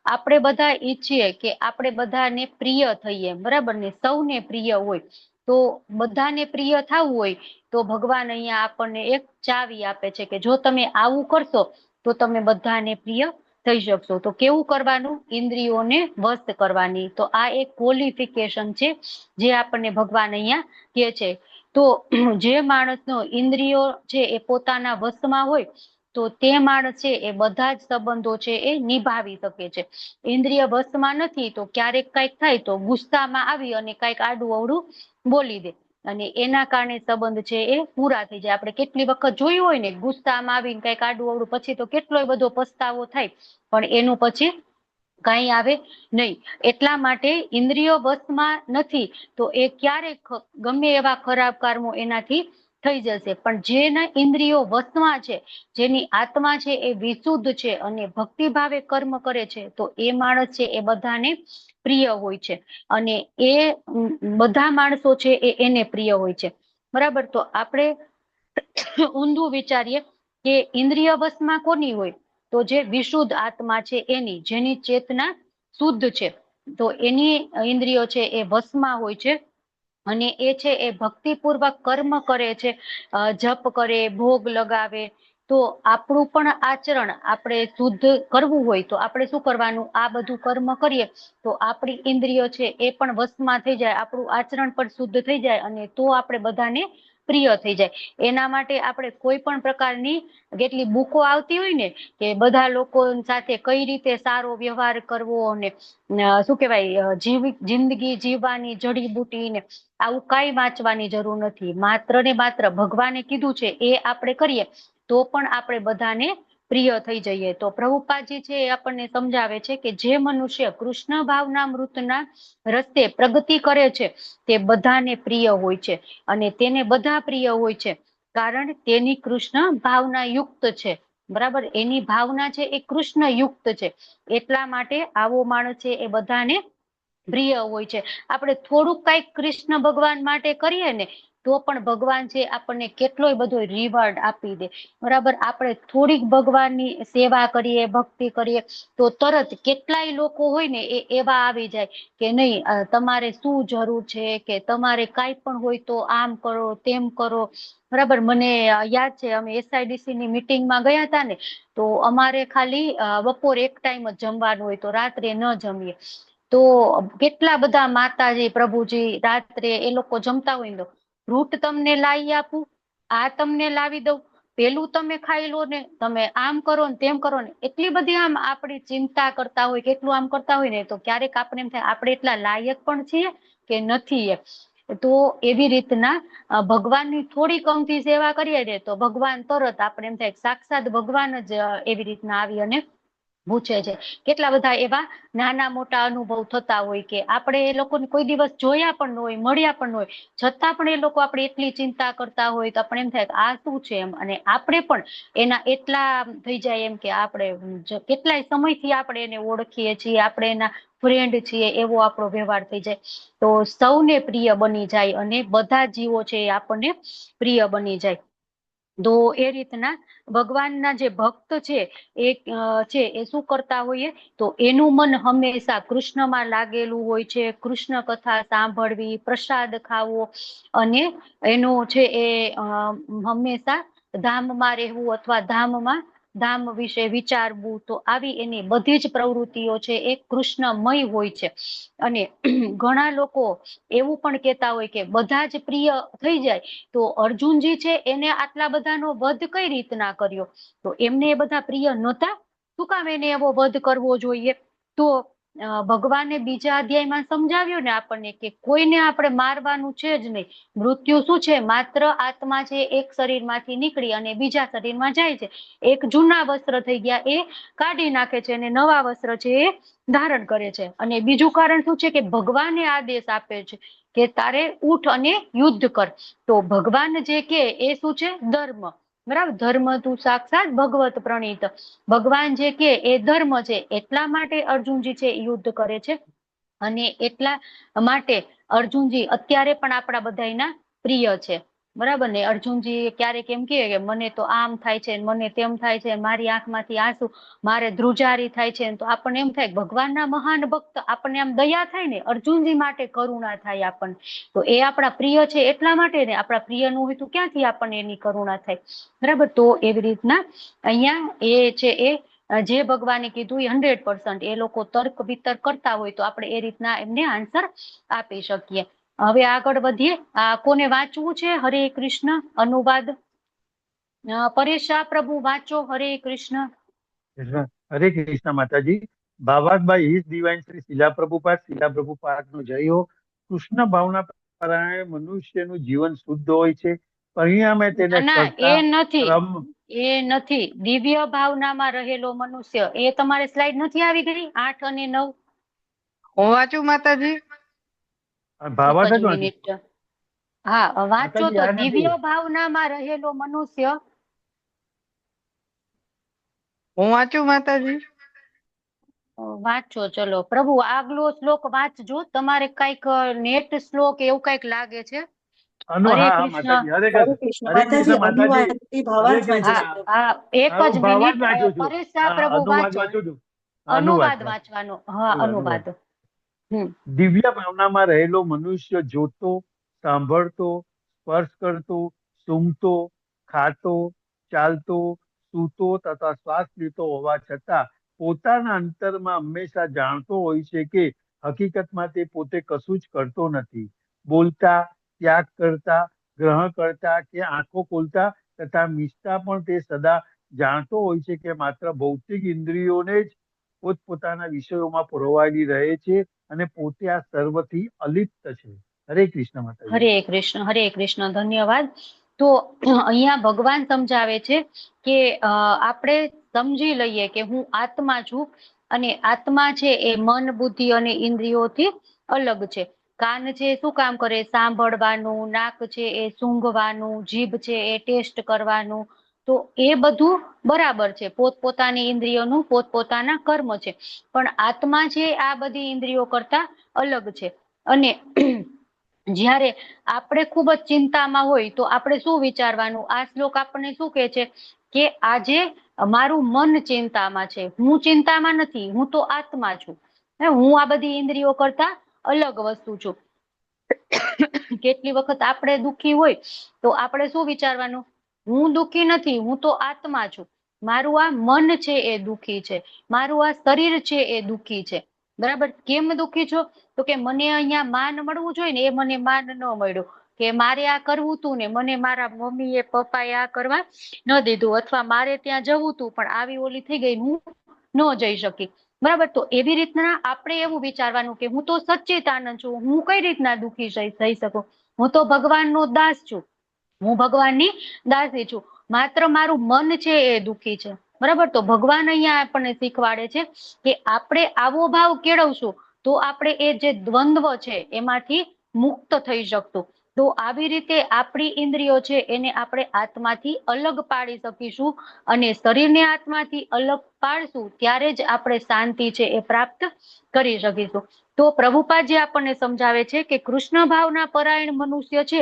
આપણે બધા ઈચ્છીએ કે આપણે બધાને પ્રિય થઈએ, બરાબર ને, સૌને પ્રિય હોય. તો બધાને પ્રિય થવું હોય તો ભગવાન અહીંયા આપણને એક ચાવી આપે છે કે જો તમે આવું કરશો તો તમે બધાને પ્રિય થઈ શકશો. તો કેવું કરવાનું? ઇન્દ્રિયોને વશ કરવાની. તો આ એક ક્વોલિફિકેશન છે જે આપણને ભગવાન અહીંયા કહે છે. તો જે માણસનો ઇન્દ્રિયો છે એ પોતાના વશમાં હોય તો તે માણસ છે એ બધા જ સંબંધો છે એ નિભાવી શકે છે. ઇન્દ્રિય વશમાં નથી તો ક્યારેક કઈક થાય તો ગુસ્સામાં આવી અને કઈક આડું અવળું બોલી દે અને એના કારણે સંબંધ છે એ પૂરા થઈ જાય. આપણે કેટલી વખત જોયું હોય ને, ગુસ્સામાં આવીને કઈક આડું અવળું પછી તો કેટલોય બધો પસ્તાવો થાય, પણ એનું પછી કાંઈ આવે નહીં. એટલા માટે ઇન્દ્રિયો વશમાં નથી તો એ ક્યારેક ગમે એવા ખરાબ કર્મો એનાથી થઈ જશે. પણ જેના ઇન્દ્રિયો વશમાં છે, જેની આત્મા છે એ વિશુદ્ધ છે અને ભક્તિભાવે કર્મ કરે છે, તો એ માણસ છે એ બધાને પ્રિય હોય છે અને એ બધા માણસો છે એને પ્રિય હોય છે. બરાબર. તો આપણે ઊંધું વિચારીએ કે ઇન્દ્રિય વશમાં કોની હોય? તો જે વિશુદ્ધ આત્મા છે એની, જેની ચેતના શુદ્ધ છે, તો એની ઇન્દ્રિયો છે એ વશમાં હોય છે અને એ છે એ ભક્તિપૂર્વક કર્મ કરે છે, જપ કરે, ભોગ લગાવે. તો આપણું પણ આચરણ આપણે શુદ્ધ કરવું હોય તો આપણે શું કરવાનું? આ બધું કર્મ કરીએ તો આપણી ઇન્દ્રિયો છે એ પણ વશમાં થઈ જાય, આપણું આચરણ પણ શુદ્ધ થઈ જાય અને તો આપણે બધાને પ્રિય થઈ જાય. એના માટે આપણે કોઈ પણ પ્રકારની કેટલી બુકો આવતી હોય ને કે બધા લોકો સાથે કઈ રીતે સારો વ્યવહાર કરવો અને શું કહેવાય જિંદગી જીવવાની જડીબુટી ને આવું કઈ વાંચવાની જરૂર નથી. માત્ર ને માત્ર ભગવાને કીધું છે એ આપણે કરીએ તો પણ આપણે બધાને પ્રિય થઈ જઈએ. તો પ્રભુપાદજી છે એ આપણને સમજાવે છે કે જે મનુષ્ય કૃષ્ણ ભાવના મૃતના રસ્તે પ્રગતિ કરે છે તે બધાને પ્રિય હોય છે અને તેને બધા પ્રિય હોય છે કારણ તેની કૃષ્ણ ભાવના યુક્ત છે. બરાબર. એની ભાવના છે એ કૃષ્ણ યુક્ત છે. એટલા માટે આવો માણસ છે એ બધાને પ્રિય હોય છે. આપણે થોડુંક કઈક કૃષ્ણ ભગવાન માટે કરીએ ને તો પણ ભગવાન છે આપણને કેટલોય બધો રિવોર્ડ આપી દે. બરાબર. આપણે થોડીક ભગવાનની સેવા કરીએ, ભક્તિ કરીએ તો તરત કેટલાય લોકો હોય ને એ એવા આવી જાય કે નહીં તમારે શું જરૂર છે, કે તમારે કાંઈ પણ હોય તો આમ કરો, તેમ કરો. બરાબર. મને યાદ છે અમે SIDC ની મીટિંગમાં ગયા હતા ને તો અમારે ખાલી બપોર એક ટાઈમ જ જમવાનું હોય તો રાત્રે ન જમીએ. તો કેટલા બધા માતાજી પ્રભુજી રાત્રે એ લોકો જમતા હોય ને તો ફ્રૂટ તમને લાવી આપું, આ તમને લાવી દઉં, પેલું તમે ખાઈ લો ને, તમે આમ કરો ને તેમ કરો ને. એટલી બધી આમ આપણી ચિંતા કરતા હોય, કેટલું આમ કરતા હોય ને તો ક્યારેક આપણે એમ થાય આપણે એટલા લાયક પણ છીએ કે નથી એમ. તો એવી રીતના ભગવાનની થોડીક અમથી સેવા કરીએ ને તો ભગવાન તરત આપણે એમ થાય સાક્ષાત ભગવાન જ એવી રીતના આવી અને પૂછે છે. કેટલા બધા એવા નાના મોટા અનુભવ થતા હોય કે આપણે એ લોકોને કોઈ દિવસ જોયા પણ ન હોય, મળ્યા પણ ન હોય, છતાં પણ એ લોકો આપણે એટલી ચિંતા કરતા હોય તો આપણે એમ થાય કે આ શું છે એમ. અને આપણે પણ એના એટલા થઈ જાય એમ કે આપણે કેટલાય સમયથી આપણે એને ઓળખીએ છીએ, આપણે એના ફ્રેન્ડ છીએ એવો આપણો વ્યવહાર થઈ જાય. તો સૌને પ્રિય બની જાય અને બધા જીવો છે એ આપણને પ્રિય બની જાય. તો એ રીતના ભગવાનના જે ભક્ત છે એ શું કરતા હોઈએ તો એનું મન હંમેશા કૃષ્ણમાં લાગેલું હોય છે. કૃષ્ણ કથા સાંભળવી, પ્રસાદ ખાવો અને એનો છે એ હંમેશા ધામમાં રહેવું અથવા ધામ વિશે વિચારવું. તો આવી એની બધી જ પ્રવૃત્તિઓ છે એ કૃષ્ણમય હોય છે. અને ઘણા લોકો એવું પણ કહેતા હોય કે બધા જ પ્રિય થઈ જાય તો અર્જુનજી છે એને આટલા બધાનો વધ કઈ રીતના કર્યો? તો એમને એ બધા પ્રિય નહોતા? શું કામ એને એવો વધ કરવો જોઈએ? તો ભગવાને બીજા અધ્યાયમાં સમજાવ્યું ને આપણને કે કોઈને આપણે મારવાનું છે જ નહીં. મૃત્યુ શું છે? માત્ર આત્મા છે એક શરીરમાંથી નીકળી અને બીજા શરીરમાં જાય છે. એક જૂના વસ્ત્ર થઈ ગયા એ કાઢી નાખે છે અને નવા વસ્ત્ર છે એ ધારણ કરે છે. અને બીજું કારણ શું છે કે ભગવાને આદેશ આપે છે કે તારે ઉઠ અને યુદ્ધ કર. તો ભગવાન જે કે એ શું છે? ધર્મ. બરાબર. ધર્મ તું સાક્ષાત ભગવત પ્રણીત. ભગવાન જે કે એ ધર્મ છે. એટલા માટે અર્જુનજી છે યુદ્ધ કરે છે અને એટલા માટે અર્જુનજી અત્યારે પણ આપણા બધાના પ્રિય છે. બરાબર ને? અર્જુનજી ક્યારેક એમ કે મને તો આમ થાય છે, મને તેમ થાય છે, મારી આંખમાંથી આંસુ, મારે ધ્રુજારી થાય છે. તો આપણને એમ થાય ભગવાનના મહાન ભક્ત, આપણને આમ દયા થાય ને, અર્જુનજી માટે કરુણા થાય આપણને. તો એ આપણા પ્રિય છે એટલા માટે ને. આપણા પ્રિય નું હોય તો ક્યાંથી આપણને એની કરુણા થાય? બરાબર. તો એવી રીતના અહીંયા એ છે એ જે ભગવાને કીધું એ 100% એ લોકો તર્ક વિતર્ક કરતા હોય તો આપણે એ રીતના એમને આન્સર આપી શકીએ. હવે આગળ વધીએ. કોને વાંચવું છે? હરે કૃષ્ણ અનુવાદ પરેશ શાહ પ્રભુ વાંચો. હરે કૃષ્ણ. હરે કૃષ્ણ માતાજી. ભાવાર્થ બાય હિઝ ડિવાઇન શ્રી શીલા પ્રભુપાદ નો જય હો. કૃષ્ણ ભાવના પરાયણ મનુષ્યનું જીવન શુદ્ધ હોય છે. પરિણામે તેને ના એ કરતા નથી, ક્રમ એ નથી. દિવ્ય ભાવનામાં રહેલો મનુષ્ય, એ તમારે સ્લાઇડ નથી આવી ગઈ 8 અને 9? હું વાંચું માતાજી? ભાવાર્થ એક જ જ વાંચું. મિનિટ. હા, વાંચો માતાજી તો. આ નથી. દિવ્ય ભાવનામાં રહેલો મનુષ્ય. હું વાંચું માતાજી? વાંચો, ચલો. પ્રભુ આગલો શ્લોક વાંચજો. તમારે કઈક નેટ શ્લોક એવું કઈક લાગે છે. હરે હા હા કૃષ્ણ. માતાજી, હરે હરે કૃષ્ણ. કૃષ્ણ હરે માતાજી, કૃષ્ણ માતાજી, અનુવાદ એ હરે ભાવાર્થ વાંચે હા છે કૃષ્ણ. પ્રભુ. હા, એક હું જ ભાવાર્થ મિનિટ. વાંચું છું. પરેશા હા, પ્રભુ અનુવાદ વાંચો. વાંચું છું. અનુવાદ અનુવાદ. વાંચવાનો. હા, અનુવાદ. અનુવાદ. હમ. દિવ્ય ભાવનામાં રહેલો મનુષ્ય જોતો, સાંભળતો, સ્પર્શ કરતો, સૂંઘતો, ખાતો, ચાલતો, સૂતો તથા શ્વાસ લેતો હોવા છતાં પોતાના અંતરમાં હંમેશા જાણતો હોય છે કે હકીકતમાં તે પોતે કશું જ કરતો નથી. બોલતા, ત્યાગ કરતા, ગ્રહણ કરતા કે આંખો ખોલતા તથા મીચતા પણ તે સદા જાણતો હોય છે કે માત્ર ભૌતિક ઇન્દ્રિયોને જ પોતપોતાના વિષયોમાં પરોવાયેલી રહે છે અને પોતે આ સર્વથી અલિપ્ત છે. હરે કૃષ્ણ માતાજી. હરે કૃષ્ણ, હરે કૃષ્ણ. ધન્યવાદ. તો અહીંયા ભગવાન સમજાવે છે કે આપણે સમજી લઈએ કે હું આત્મા છું, અને આત્મા છે એ મન, બુદ્ધિ અને ઇન્દ્રિયોથી અલગ છે. કાન છે શું કામ કરે? સાંભળવાનું. નાક છે એ સૂંઘવાનું. જીભ છે એ ટેસ્ટ કરવાનું. તો એ બધું બરાબર છે. પોતપોતાની ઇન્દ્રિયોનું પોતપોતાના કર્મ છે. પણ આત્મા છે આ બધી ઇન્દ્રિયો કરતા અલગ છે. અને જ્યારે આપણે ખૂબ જ ચિંતામાં હોય તો આપણે શું વિચારવાનું? આ શ્લોક આપણને શું કહે છે કે આજે મારું મન ચિંતામાં છે, હું ચિંતામાં નથી, હું તો આત્મા છું. હું આ બધી ઇન્દ્રિયો કરતા અલગ વસ્તુ છું. કેટલી વખત આપણે દુઃખી હોય તો આપણે શું વિચારવાનું? હું દુઃખી નથી, હું તો આત્મા છું. મારું આ મન છે એ દુઃખી છે, મારું આ શરીર છે એ દુઃખી છે. બરાબર. કેમ દુઃખી છો? તો કે મને અહીંયા માન મળવું જોઈએ ને, એ મને માન ન મળ્યું. કે મારે આ કરવું તું ને મને મારા મમ્મીએ પપ્પાએ આ કરવા ન દીધું, અથવા મારે ત્યાં જવું તું પણ આવી ઓલી થઈ ગઈ, હું ન જઈ શકી. બરાબર. તો એવી રીતના આપણે એવું વિચારવાનું કે હું તો સચ્ચિદાનંદ છું, હું કઈ રીતના દુઃખી થઈ શકું? હું તો ભગવાનનો દાસ છું, હું ભગવાનની દાસી છું. માત્ર મારું મન છે એ દુઃખી છે. બરાબર. તો ભગવાન અહીંયા આપણને શીખવાડે છે કે આપણે આવો ભાવ કેળવશું તો આપણે એ જે દ્વંદ્વ છે એમાંથી મુક્ત થઈ શકતું. તો આવી રીતે આપણી ઇન્દ્રિયો છે એને આપણે આત્માથી અલગ પાડી શકીશું, અને શરીરને આત્માથી અલગ પાડશું ત્યારે જ આપણે શાંતિ છે એ પ્રાપ્ત કરી શકીશું. તો પ્રભુપાદજી આપણને સમજાવે છે કે કૃષ્ણ ભાવના પરાયણ મનુષ્ય છે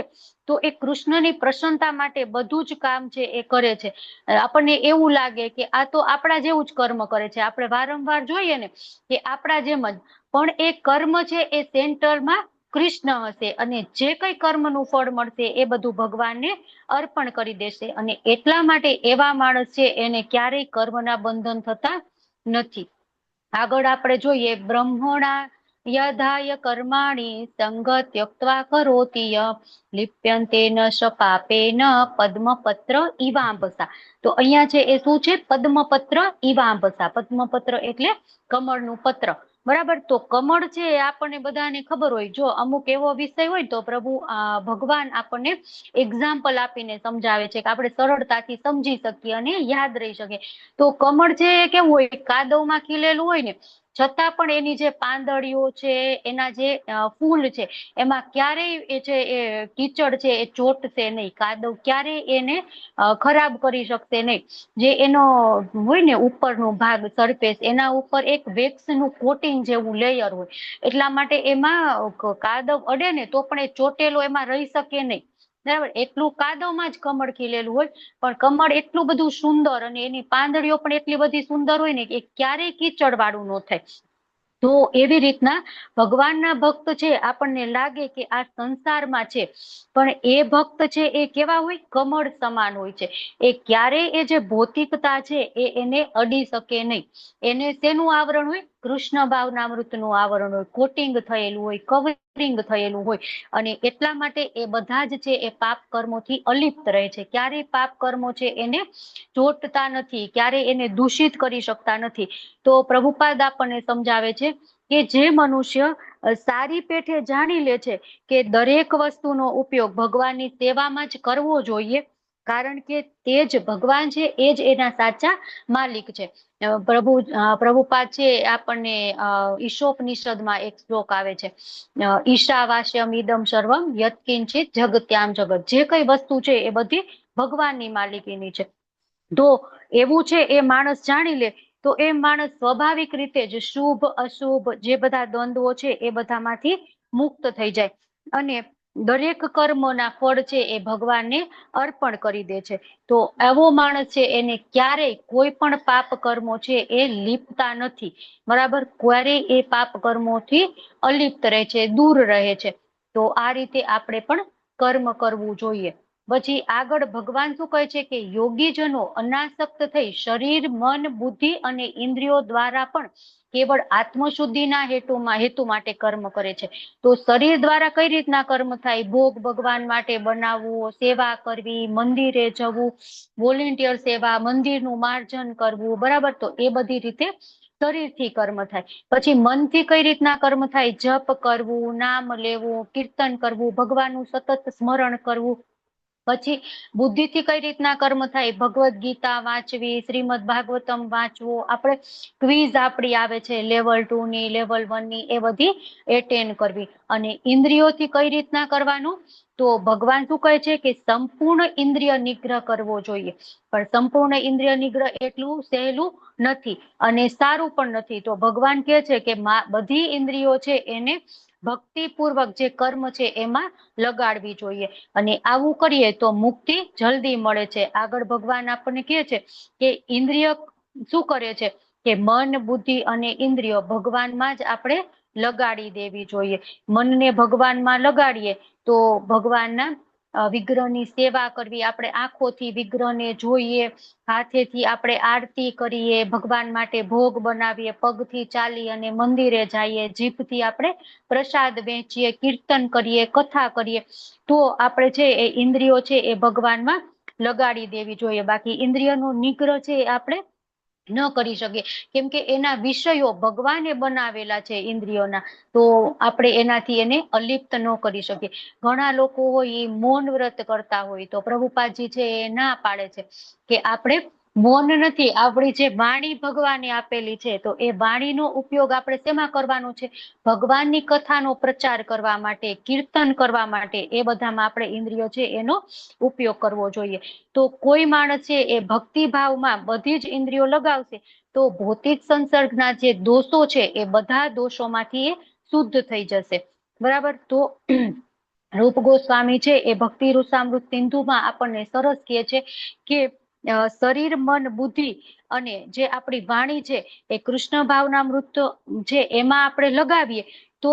તો એ કૃષ્ણની પ્રસન્નતા માટે બધું જ કામ છે એ કરે છે. આપણને એવું લાગે કે આ તો આપણા જેવું જ કર્મ કરે છે, આપણે વારંવાર જોઈએ ને કે આપણા જેમ જ, પણ એ કર્મ છે એ સેન્ટરમાં કૃષ્ણ હશે, અને જે કઈ કર્મનું ફળ મળશે એ બધું ભગવાનને અર્પણ કરી દેશે. અને એટલા માટે એવા માણસ છે એને ક્યારેય કર્મના બંધન થતા નથી. આગળ આપણે જોઈએ, બ્રહ્મણા યધાય કર્માણી સંગ ત્યક્ત્વા કરોતિ લિપ્યંતેન સ પાપેન પદ્મપત્ર ઇવાંબસા. તો અહીંયા છે એ શું છે? પદ્મપત્ર ઇવાંબસા. પદ્મપત્ર એટલે કમળનું પત્ર. બરાબર. તો કમળ છે એ આપણને બધાને ખબર હોય. જો અમુક એવો વિષય હોય તો ભગવાન આપણને એક્ઝામ્પલ આપીને સમજાવે છે કે આપણે સરળતાથી સમજી શકીએ અને યાદ રહી શકીએ. તો કમળ છે એ કેવું હોય? કાદવમાં ખીલેલું હોય ને, છતાં પણ એની જે પાંદડીઓ છે, એના જે ફૂલ છે, એમાં ક્યારેય એ છે એ કીચડ છે એ ચોટશે નહીં, કાદવ ક્યારેય એને ખરાબ કરી શકશે નહીં. જે એનો હોય ને ઉપરનો ભાગ, સરફેસ, એના ઉપર એક વેક્સનું કોટિંગ જેવું લેયર હોય, એટલા માટે એમાં કાદવ અડે ને તો પણ એ ચોટેલો એમાં રહી શકે નહીં. બરાબર. એટલું કાદવમાં જ કમળ ખીલેલું હોય, પણ કમળ એટલું બધું સુંદર અને એની પાંદડીઓ પણ એટલી બધી સુંદર હોય ને કે ક્યારેય કીચડ વાળું ન થાય. તો એવી રીતના ભગવાનના ભક્ત છે, આપણને લાગે કે આ સંસારમાં છે, પણ એ ભક્ત છે એ કેવા હોય? કમળ સમાન હોય છે. એ ક્યારેય એ જે ભૌતિકતા છે એ એને અડી શકે નહીં. એને શેનું આવરણ હોય? કૃષ્ણ ભાવનામૃતનું આવરણ હોય, કોટિંગ થયેલું હોય, કવરિંગ થયેલું હોય, અને એટલા માટે એ બધા જ છે એ પાપ કર્મોથી અલિપ્ત રહે છે. ક્યારેય પાપ કર્મો છે એને ચોટતા નથી, ક્યારેય એને દૂષિત કરી શકતા નથી. તો પ્રભુપાદ આપણને સમજાવે છે કે જે મનુષ્ય સારી પેઠે જાણી લે છે કે દરેક વસ્તુનો ઉપયોગ ભગવાનની સેવામાં જ કરવો જોઈએ, કારણ કે તે જ ભગવાન છે, એ જ એના સાચા માલિક છે. પ્રભુપાદ છે આપણને ઈશોપનિષદમાં એક શ્લોક આવે છે, ઈશાવાસ્યમ ઇદમ સર્વમ યત્કિંચિત જગત્યામ જગત. જે કઈ વસ્તુ છે એ બધી ભગવાનની માલિકીની છે. તો એવું છે એ માણસ જાણી લે તો એ માણસ સ્વાભાવિક રીતે જ શુભ અશુભ જે બધા દ્વંદ્વો છે એ બધામાંથી મુક્ત થઈ જાય અને દરેક કર્મોના ફળ છે એ ભગવાનને અર્પણ કરી દે છે. તો એવો માણસ છે એને ક્યારેય કોઈ પણ પાપ કર્મો છે એ લીપતા નથી, બરાબર. ક્યારેય એ પાપ કર્મોથી અલિપ્ત રહે છે, દૂર રહે છે. તો આ રીતે આપણે પણ કર્મ કરવું જોઈએ. પછી આગળ ભગવાન શું કહે છે કે યોગીજનો અનાસક્ત થઈ શરીર, મન, બુદ્ધિ અને ઇન્દ્રિયો દ્વારા પણ કેવળ આત્મશુદ્ધિના હેતુ માટે કર્મ કરે છે. તો શરીર દ્વારા કઈ રીતના કર્મ થાય? ભોગ ભગવાન માટે બનાવવું, સેવા કરવી, મંદિરે જવું, વોલેન્ટિયર સેવા, મંદિરનું માર્જન કરવું, બરાબર. તો એ બધી રીતે શરીરથી કર્મ થાય. પછી મનથી કઈ રીતના કર્મ થાય? જપ કરવું, નામ લેવું, કીર્તન કરવું, ભગવાનનું સતત સ્મરણ કરવું. પછી બુદ્ધિથી કઈ રીતના કર્મ થાય? ભગવદ્ ગીતા વાંચવી, શ્રીમદ ભાગવતમ વાંચવું, આપણે ક્વિઝ આપણી આવે છે લેવલ 2 ની, લેવલ 1 ની, એ બધી એટેન્ડ કરવી. અને ઇન્દ્રિયોથી કઈ રીતના કરવાનું? તો ભગવાન શું કહે છે કે સંપૂર્ણ ઇન્દ્રિય નિગ્રહ કરવો જોઈએ. પણ સંપૂર્ણ ઇન્દ્રિય નિગ્રહ એટલું સહેલું નથી અને સારું પણ નથી. તો ભગવાન કહે છે કે બધી ઇન્દ્રિયો છે એને ભક્તિપૂર્વક જે કર્મ છે એમાં લગાડવી જોઈએ, અને આવું કરીએ તો મુક્તિ જલ્દી મળે છે. આગળ ભગવાન આપણને કહે છે કે ઇન્દ્રિય શું કરે છે કે મન, બુદ્ધિ અને ઇન્દ્રિયો ભગવાનમાં જ આપણે લગાડી દેવી જોઈએ. મનને ભગવાનમાં લગાડીએ તો ભગવાનના વિગ્રહની સેવા કરવી, આપણે આંખોથી વિગ્રહને જોઈએ, હાથેથી આપણે આરતી કરીએ, ભગવાન માટે ભોગ બનાવીએ, પગથી ચાલી અને મંદિરે જઈએ, જીભથી આપણે પ્રસાદ વહેંચીએ, કીર્તન કરીએ, કથા કરીએ. તો આપણે છે એ ઇન્દ્રિયો છે એ ભગવાનમાં લગાડી દેવી જોઈએ. બાકી ઇન્દ્રિયનો નિગ્રહ છે એ આપણે ન કરી શકીએ, કેમ કે એના વિષયો ભગવાને બનાવેલા છે ઇન્દ્રિયોના. તો આપણે એનાથી એને અલિપ્ત ન કરી શકીએ. ઘણા લોકો હોય એ મૌન વ્રત કરતા હોય, તો પ્રભુપાદજી છે એ ના પાડે છે કે આપણે મૌન નથી, આપણી જે વાણી ભગવાને આપેલી છે તો એ વાણીનો ઉપયોગ આપણે શેમાં કરવાનો છે? ભગવાનની કથાનો પ્રચાર કરવા માટે, કીર્તન કરવા માટે, એ બધામાં આપણે ઇન્દ્રિયો છે એનો ઉપયોગ કરવો જોઈએ. તો કોઈ માણસ છે એ ભક્તિભાવમાં બધી જ ઇન્દ્રિયો લગાવશે તો ભૌતિક સંસર્ગના જે દોષો છે એ બધા દોષોમાંથી એ શુદ્ધ થઈ જશે, બરાબર. તો રૂપ ગોસ્વામી છે એ ભક્તિ રસામૃત સિંધુમાં આપણને સરસ કહે છે કે શરીર, મન, બુદ્ધિ અને જે આપણી વાણી છે એ કૃષ્ણ ભાવનામૃત છે એમાં આપણે લગાવીએ તો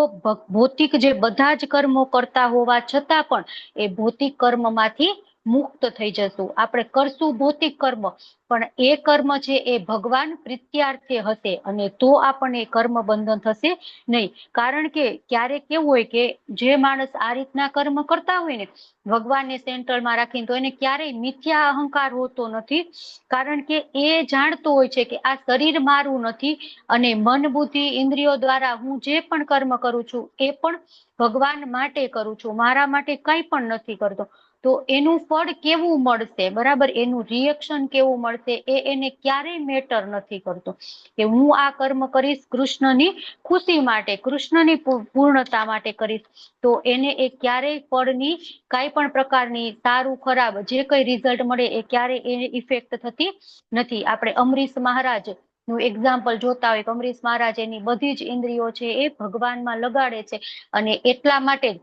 ભૌતિક જે બધા જ કર્મો કરતા હોવા છતાં પણ એ ભૌતિક કર્મમાંથી મુક્ત થઈ જશું. આપણે કરશું ભૌતિક કર્મ, પણ એ કર્મ છે એ ભગવાન પ્રીત્યાર્થે હશે, અને તો આપણને કર્મ બંધન થશે નહીં. કારણ કે ક્યારેક કેવું હોય કે જે માણસ આ રીતના કર્મ કરતા હોય ને ભગવાનને સેન્ટરમાં રાખીને, તો એને ક્યારેય મિથ્યા અહંકાર હોતો નથી, કારણ કે એ જાણતો હોય છે કે આ શરીર મારું નથી અને મન, બુદ્ધિ, ઇન્દ્રિયો દ્વારા હું જે પણ કર્મ કરું છું એ પણ ભગવાન માટે કરું છું, મારા માટે કંઈ પણ નથી કરતો. તો એનું ફળ કેવું મળશે, બરાબર, એનું રિએક્શન કેવું મળશે એ એને ક્યારેય મેટર નથી કરતો. કે હું આ કર્મ કરીશ કૃષ્ણની ખુશી માટે, કૃષ્ણની પૂર્ણતા માટે કરીશ, તો એને એ ક્યારેય ફળની કાંઈ પણ પ્રકારની સારું ખરાબ જે કઈ રિઝલ્ટ મળે એ ક્યારેય એને ઇફેક્ટ થતી નથી. આપણે અમરીશ મહારાજ નું એક્ઝામ્પલ જોતા હોય, અમરીશ મહારાજ એની બધી જ ઇન્દ્રિયો છે એ ભગવાનમાં લગાડે છે, અને એટલા માટે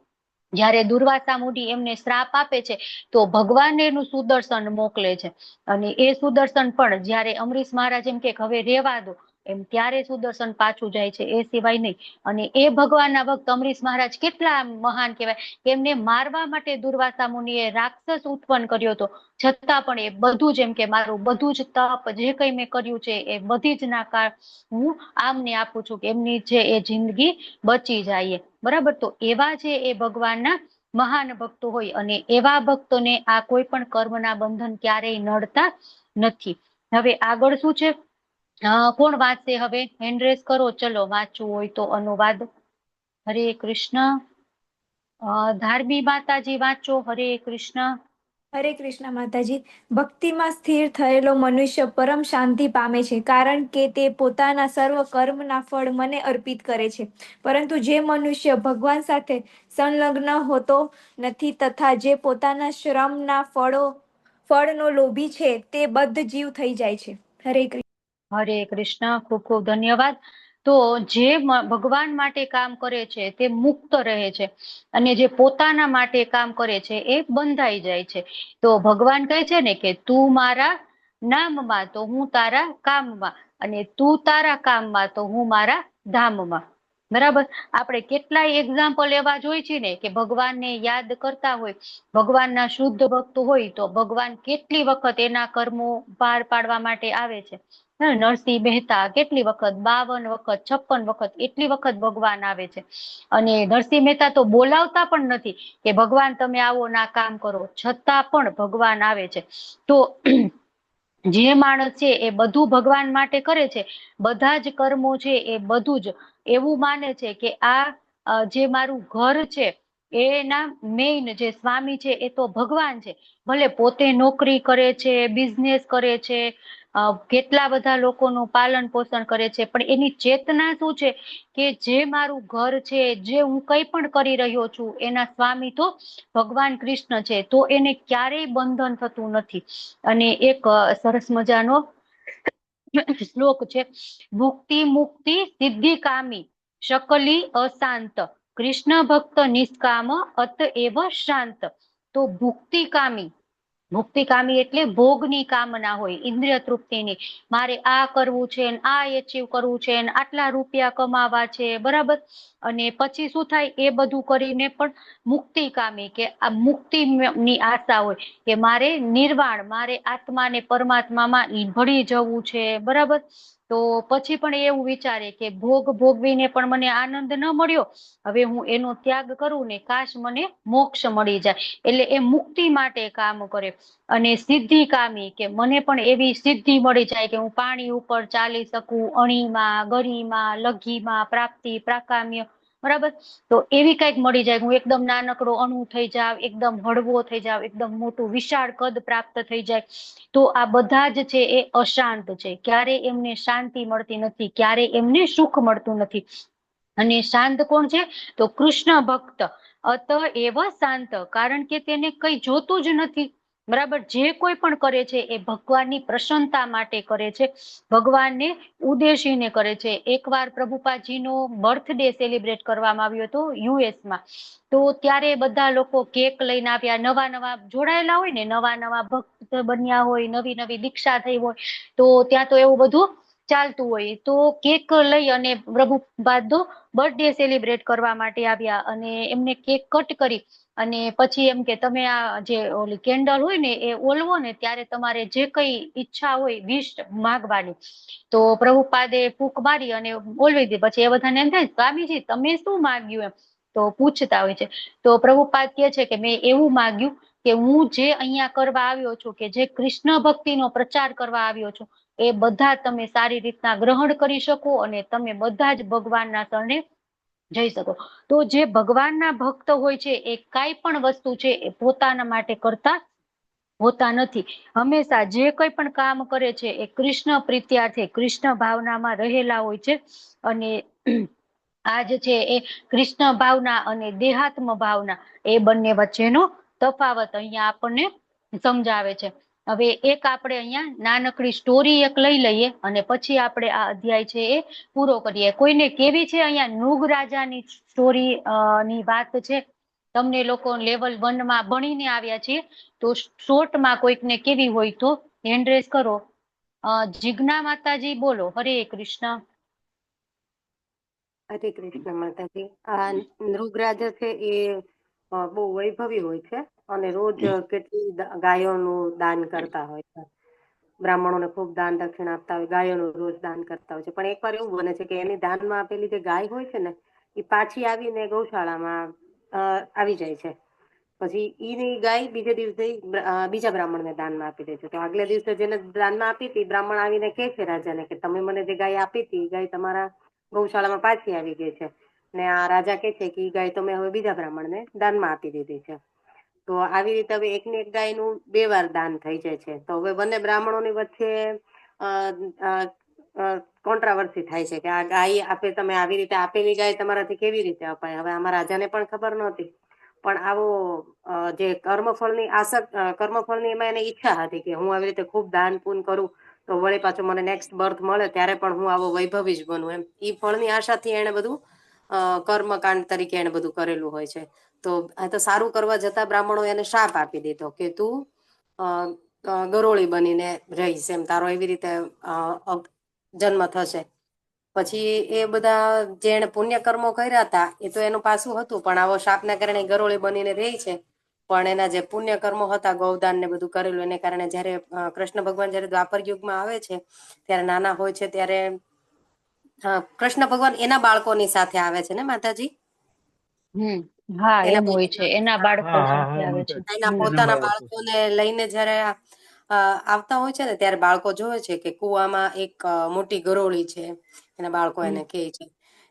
જયારે દુર્વાસા મુનિ એમને શ્રાપ આપે છે તો ભગવાન એનું સુદર્શન મોકલે છે, અને એ સુદર્શન પણ જયારે અમરીશ મહારાજ એમ કે હવે રેવા દો, એમ ત્યારે સુદર્શન પાછું જાય છે, એ સિવાય નહીં. અને એ ભગવાનના ભક્ત અમરીશ મહારાજ કેટલા મહાન કહેવાય કે એમને મારવા માટે દુર્વાસા મુનિએ રાક્ષસ ઉત્પન્ન કર્યો હતો, છતાં પણ એ બધું જ એમ કે મારું બધું જ તપ જે કઈ મેં કર્યું છે એ બધી જ ના હું આમને આપું છું કે એમની જે એ જિંદગી બચી જાય, બરાબર. તો એવા જે એ ભગવાનના મહાન ભક્તો હોય અને એવા ભક્તોને આ કોઈ પણ કર્મના બંધન ક્યારેય નડતા નથી. હવે આગળ શું છે, કોણ વાંચશે? હવે હેન્ડ રેઝ કરો, ચલો વાંચવું હોય તો અનુવાદ. હરે કૃષ્ણ. ધાર્મી માતાજી વાંચો. હરે કૃષ્ણ. હરે કૃષ્ણ માતાજી. ભક્તિમાં સ્થિર થયેલો મનુષ્ય પરમ શાંતિ પામે છે, કારણ કે તે પોતાના સર્વ કર્મના ફળ મને અર્પિત કરે છે. પરંતુ જે મનુષ્ય ભગવાન સાથે સંલગ્ન હોતો નથી તથા જે પોતાના શ્રમના ફળનો લોભી છે, તે બદ્ધ જીવ થઈ જાય છે. હરે કૃષ્ણ. હરે કૃષ્ણ. ખૂબ ખૂબ ધન્યવાદ. તો જે ભગવાન માટે કામ કરે છે તે મુક્ત રહે છે, અને જે પોતાના માટે કામ કરે છે એ બંધાઈ જાય છે. તો ભગવાન કહે છે ને કે તું મારા નામમાં તો હું તારા કામમાં, અને તું તારા કામમાં તો હું મારા ધામમાં, બરાબર. આપણે કેટલાય એક્ઝામ્પલ એવા જોઈ છે ને કે ભગવાનને યાદ કરતા હોય, ભગવાનના શુદ્ધ ભક્ત હોય તો ભગવાન કેટલી વખત એના કર્મો પાર પાડવા માટે આવે છે. નરસિંહ મહેતા કેટલી વખત, 52 વખત, 56 વખત, એટલી વખત ભગવાન આવે છે. અને નરસિંહ મહેતા તો બોલાવતા પણ નથી કે ભગવાન તમે આવો ના કામ કરો, છતાં પણ ભગવાન આવે છે. તો જે માણસ છે એ બધું ભગવાન માટે કરે છે, બધા જ કર્મો છે એ બધું જ એવું માને છે કે આ જે મારું ઘર છે એના મેઇન જે સ્વામી છે એ તો ભગવાન છે. ભલે પોતે નોકરી કરે છે, બિઝનેસ કરે છે, કેટલા બધા લોકોનું પાલન પોષણ કરે છે, પણ એની ચેતના શું છે કે જે મારું ઘર છે, જે હું કઈ પણ કરી રહ્યો છું, એના સ્વામી તો ભગવાન કૃષ્ણ છે. તો એને ક્યારેય બંધન થતું નથી. અને એક સરસ મજાનો શ્લોક છે, ભુક્તિ મુક્તિ સિદ્ધિ કામી શકલી અશાંત કૃષ્ણ ભક્ત નિષ્કામ અતએવ શાંત. તો મુક્તિકામી એટલે ભોગની કામના હોય, ઇન્દ્રિય તૃપ્તિની. મારે આ કરવું છે, આ એચીવ કરવું છે, આટલા રૂપિયા કમાવા છે, બરાબર. અને પછી શું થાય, એ બધું કરીને પણ મુક્તિકામી કે આ મુક્તિની આશા હોય કે મારે નિર્વાણ, મારે આત્માને પરમાત્મામાં ભળી જવું છે, બરાબર. તો પછી પણ એવું વિચારે કે ભોગવીને પણ મને આનંદ ન મળ્યો, હવે હું એનો ત્યાગ કરું ને કાશ મને મોક્ષ મળી જાય. એટલે એ મુક્તિ માટે કામ કરે. અને સિદ્ધિકામી કે મને પણ એવી સિદ્ધિ મળી જાય કે હું પાણી ઉપર ચાલી શકું, અણીમાં, ગરીમાં, લઘીમાં, પ્રાપ્તિ, પ્રાકામ્ય, બરાબર. તો એવી કઈક મળી જાય, હું એકદમ નાનકડો અણુ થઈ જાવ, એકદમ હળવો થઈ જાવ, એકદમ મોટું વિશાળ કદ પ્રાપ્ત થઈ જાય. તો આ બધા જ છે એ અશાંત છે, ક્યારે એમને શાંતિ મળતી નથી, ક્યારે એમને સુખ મળતું નથી. અને શાંત કોણ છે? તો કૃષ્ણ ભક્ત. અતએવ શાંત, કારણ કે તેને કઈ જોતું જ નથી, બરાબર. જે કોઈ પણ કરે છે એ ભગવાનની પ્રસન્નતા માટે કરે છે, ભગવાનને ઉદ્દેશીને કરે છે. એકવાર પ્રભુપાદજીનો બર્થડે સેલિબ્રેટ કરવામાં આવ્યો હતો યુએસમાં. તો ત્યારે બધા લોકો કેક લઈને આવ્યા, નવા જોડાયેલા હોય ને, નવા ભક્ત બન્યા હોય, નવી દીક્ષા થઈ હોય, તો ત્યાં તો એવું બધું ચાલતું હોય. તો કેક લઈ અને પ્રભુપાદનો બર્થડે સેલિબ્રેટ કરવા માટે આવ્યા, અને એમને કેક કટ કરી અને પછી એમ કે તમે આ જે ઓલી કેન્ડલ હોય ને એ ઓલવો ને ત્યારે તમારે જે કઈ ઈચ્છા હોય વિશ માગવાની. તો પ્રભુપાદે ફૂંક મારી અને ઓલવી દીધી. પછી એ બધાને એમ થાય સ્વામીજી તમે શું માગ્યું, એમ તો પૂછતા હોય છે. તો પ્રભુપાદ કહે છે કે મેં એવું માગ્યું કે હું જે અહીંયા કરવા આવ્યો છું, કે જે કૃષ્ણ ભક્તિનો પ્રચાર કરવા આવ્યો છું, એ બધા તમે સારી રીતના ગ્રહણ કરી શકો અને તમે બધા જ ભગવાનના શરણે જઈ શકો. તો જે ભગવાનના ભક્ત હોય છે એ કાંઈ પણ વસ્તુ છે એ પોતાના માટે કરતા હોતા નથી. હંમેશા જે કંઈ પણ કામ કરે છે એ કૃષ્ણ પ્રીત્યાર્થે, કૃષ્ણ ભાવનામાં રહેલા હોય છે. અને આ જે છે એ કૃષ્ણ ભાવના અને દેહાત્મ ભાવના, એ બંને વચ્ચેનો તફાવત અહીંયા આપણને સમજાવે છે. હવે એક આપણે અહીંયા નાનકડી સ્ટોરી એક લઈ લઈએ અને પછી આપણે આ અધ્યાય છે એ પૂરો કરીએ. કોઈને કેવી છે અહીંયા નૃગ રાજાની સ્ટોરી ની વાત છે? તમને લોકો લેવલ 1 માં ભણીને આવ્યા છીએ, તો શોર્ટમાં કોઈકને કેવી હોય તો હેન્ડ રેઝ કરો. જીજ્ઞા માતાજી બોલો. હરે કૃષ્ણ. હરે કૃષ્ણ માતાજી. આ નૃગરાજા છે એ બહુ વૈભવી હોય છે અને રોજ કેટલી ગાયોનું દાન કરતા હોય છે. બ્રાહ્મણોને ખૂબ દાન દક્ષિણા આપતા હોય, ગાયોનું રોજ દાન કરતા હોય છે. પણ એકવાર એવું બને છે કે એની દાનમાં આપેલી જે ગાય હોય છે ને એ પાછી આવીને ગૌશાળામાં આવી જાય છે. પછી ઈની ગાય બીજે દિવસે બીજા બ્રાહ્મણને દાનમાં આપી દે છે. તો આગલે દિવસે જેને દાનમાં આપી હતી બ્રાહ્મણ આવીને કહે છે રાજાને કે તમે મને જે ગાય આપી હતી એ ગાય તમારા ગૌશાળામાં પાછી આવી ગઈ છે. ને આ રાજા કહે છે કે એ ગાય તો મેં હવે બીજા બ્રાહ્મણને દાનમાં આપી દીધી છે. તો આવી રીતે હવે એકની એક ગાયનું 2 વાર દાન થઈ જાય છે. તો હવે બંને બ્રાહ્મણોની વચ્ચે કોન્ટ્રાવર્સી થાય છે કે આ ગાય આપે તમે આવી રીતે આપેલી ગાય તમારાથી કેવી રીતે અપાય. હવે આમાં રાજાને પણ ખબર નહોતી, પણ આવો જે કર્મફળની એમાં એને ઈચ્છા હતી કે હું આવી રીતે ખૂબ દાન પૂન કરું તો વળી પાછું મને નેક્સ્ટ બર્થ મળે ત્યારે પણ હું આવો વૈભવી જ બનું. એમ એ ફળની આશાથી એને બધું કર્મકાંડ તરીકે એને બધું કરેલું હોય છે. તો આ તો સારું કરવા જતા બ્રાહ્મણો એને શાપ આપી દીધો કે તું ગરોળી બનીને રહીશ, એમ તારો એવી રીતે જન્મ થશે. પછી એ બધા જેને પુણ્ય કર્મો કર્યા હતા એ તો એનું પાસું હતું, પણ આવો શાપના કારણે ગરોળી બનીને રહી છે. પણ એના જે પુણ્ય કર્મો હતા, ગૌદાન ને બધું કરેલું, એને કારણે જયારે કૃષ્ણ ભગવાન જયારે દ્વાપર યુગમાં આવે છે ત્યારે નાના હોય છે ત્યારે કૃષ્ણ ભગવાન એના બાળકોની સાથે આવે છે ને માતાજી? હા, એના એમ હોય છે. એના બાળકો હા હા સાથે હા આવે છે. એના એના પોતાના બાળકો. બાળકોને લઈને જયારે આવતા હોય છે ને ત્યારે બાળકો જોવે છે કે કુવામાં એક મોટી ગરોળી છે. એના બાળકો એને કહે છે.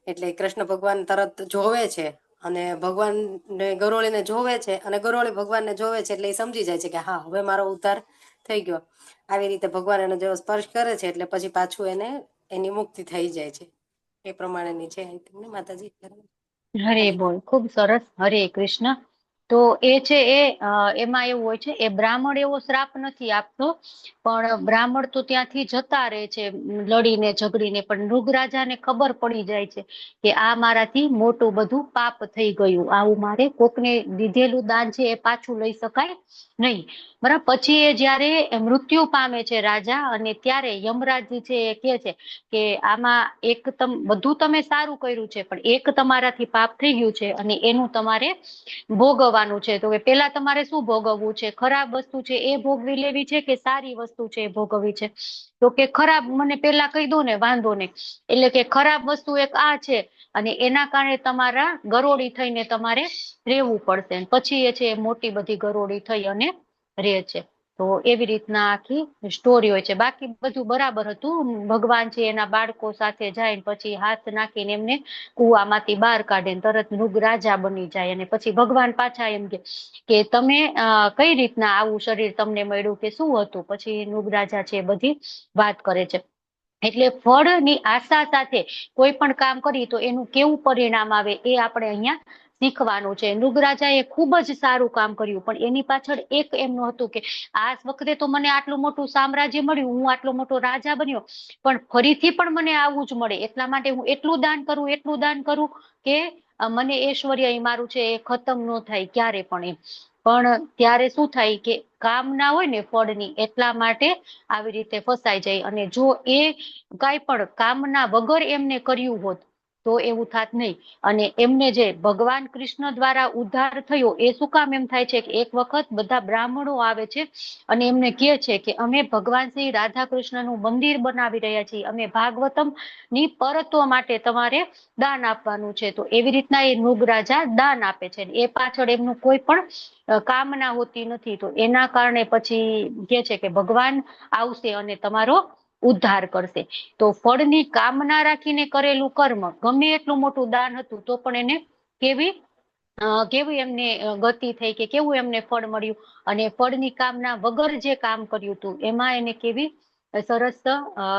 એટલે કૃષ્ણ ભગવાન તરત જોવે છે અને ભગવાનને ગરોળીને જોવે છે અને ગરોળી ભગવાનને જોવે છે. એટલે એ સમજી જાય છે કે હા, હવે મારો ઉદ્ધાર થઈ ગયો. આવી રીતે ભગવાન એનો જેવો સ્પર્શ કરે છે એટલે પછી પાછું એને એની મુક્તિ થઈ જાય છે. એ પ્રમાણેની છે તમને માતાજી. હરે બોલ. ખૂબ સરસ. હરે કૃષ્ણ. તો એ છે એમાં એવું હોય છે, એ બ્રાહ્મણ એવો શ્રાપ નથી આપતો, પણ બ્રાહ્મણ તો ત્યાંથી જતા રહે છે લડીને ઝઘડીને. પણ નૃગરાજાને ખબર પડી જાય છે કે આ મારાથી મોટું બધું પાપ થઈ ગયું. આવું મારે કોકને દીધેલું દાન છે એ પાછું લઈ શકાય નહીં. બરાબર. પછી એ જયારે મૃત્યુ પામે છે રાજા, અને ત્યારે યમરાજજી છે એ કહે છે કે આમાં બધું તમે સારું કર્યું છે, પણ એક તમારાથી પાપ થઈ ગયું છે અને એનું તમારે ભોગવવાનું છે. તો પેલા તમારે શું ભોગવવું છે? ખરાબ વસ્તુ છે એ ભોગવી લેવી છે કે સારી વસ્તુ છે એ ભોગવવી છે? તો કે ખરાબ મને પેલા કહી દો ને, વાંધો નહીં. એટલે કે ખરાબ વસ્તુ એક આ છે અને એના કારણે તમારા ગરોળી થઈને તમારે રહેવું પડશે. પછી એ છે મોટી બધી ગરોળી થઈ અને રહે છે. તો એવી રીતના આખી સ્ટોરી હોય છે. બાકી બધું બરાબર હતું. ભગવાન છે એના બાળકો સાથે જાય, પછી હાથ નાખીને એમને કુવામાંથી બહાર કાઢે, તરત નૃગરાજા બની જાય. અને પછી ભગવાન પાછા એમ કે તમે કઈ રીતના આવું શરીર તમને મળ્યું, કે શું હતું? પછી નૃગરાજા છે બધી વાત કરે છે. એટલે ફળની આશા સાથે કોઈ પણ કામ કરી તો એનું કેવું પરિણામ આવે એ આપણે અહીંયા શીખવાનું છે. નૃગરાજા એ ખૂબ જ સારું કામ કર્યું, પણ એની પાછળ એક એમનું હતું કે આ વખતે તો મને આટલું મોટું સામ્રાજ્ય મળ્યું, હું આટલો મોટો રાજા બન્યો, પણ ફરીથી પણ મને આવું જ મળે એટલા માટે હું એટલું દાન કરું કે મને ઐશ્વર્ય મારું છે એ ખતમ ન થાય ક્યારે પણ. પણ ત્યારે શું થાય કે કામ ના હોય ને ફળની, એટલા માટે આવી રીતે ફસાઈ જાય. અને જો એ કાંઈ પણ કામના વગર એમને કર્યું હોત તો એવું થાત નહીં. અને એમને જે ભગવાન કૃષ્ણ દ્વારા ઉદ્ધાર થયો એ શું કામ એમ થાય છે કે એક વખત બધા બ્રાહ્મણો આવે છે અને એમને કહે છે કે અમે ભગવાન શ્રી રાધા કૃષ્ણનું મંદિર બનાવી રહ્યા છીએ, અમે ભાગવતમ ની પરત્વ માટે તમારે દાન આપવાનું છે. તો એવી રીતના એ નૃગરાજા દાન આપે છે. એ પાછળ એમનું કોઈ પણ કામના હોતી નથી. તો એના કારણે પછી કે છે કે ભગવાન આવશે અને તમારો ઉદ્ધાર કરશે. તો ફળની કામના રાખીને કરેલું કર્મ, ગમે એટલું મોટું દાન હતું તો પણ એને કેવી એમને ગતિ થઈ, કે કેવું એમને ફળ મળ્યું. અને ફળની કામના વગર જે કામ કર્યું હતું એમાં એને કેવી સરસ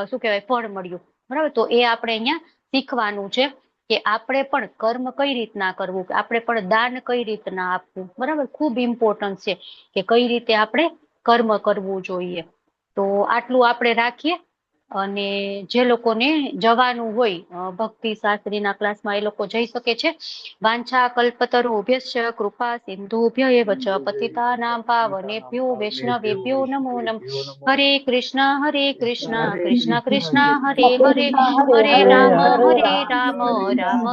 શું કહેવાય ફળ મળ્યું. બરાબર. તો એ આપણે અહીંયા શીખવાનું છે કે આપણે પણ કર્મ કઈ રીતના કરવું, કે આપણે પણ દાન કઈ રીતના આપવું. બરાબર. ખૂબ ઇમ્પોર્ટન્ટ છે કે કઈ રીતે આપણે કર્મ કરવું જોઈએ. તો આટલું આપણે રાખીએ. અને જે લોકોને જવાનું હોય ભક્તિ શાસ્ત્રીના ક્લાસમાં એ લોકો જઈ શકે છે. વાંછા કલ્પતરુભ્યશ્ચ કૃપા સિંધુભ્ય એવ ચ પતિતાનાં પાવનેભ્યો વૈષ્ણવેભ્યો નમો નમઃ. હરે કૃષ્ણ કૃષ્ણ કૃષ્ણ હરે હરે, હરે રામ રામ રામ.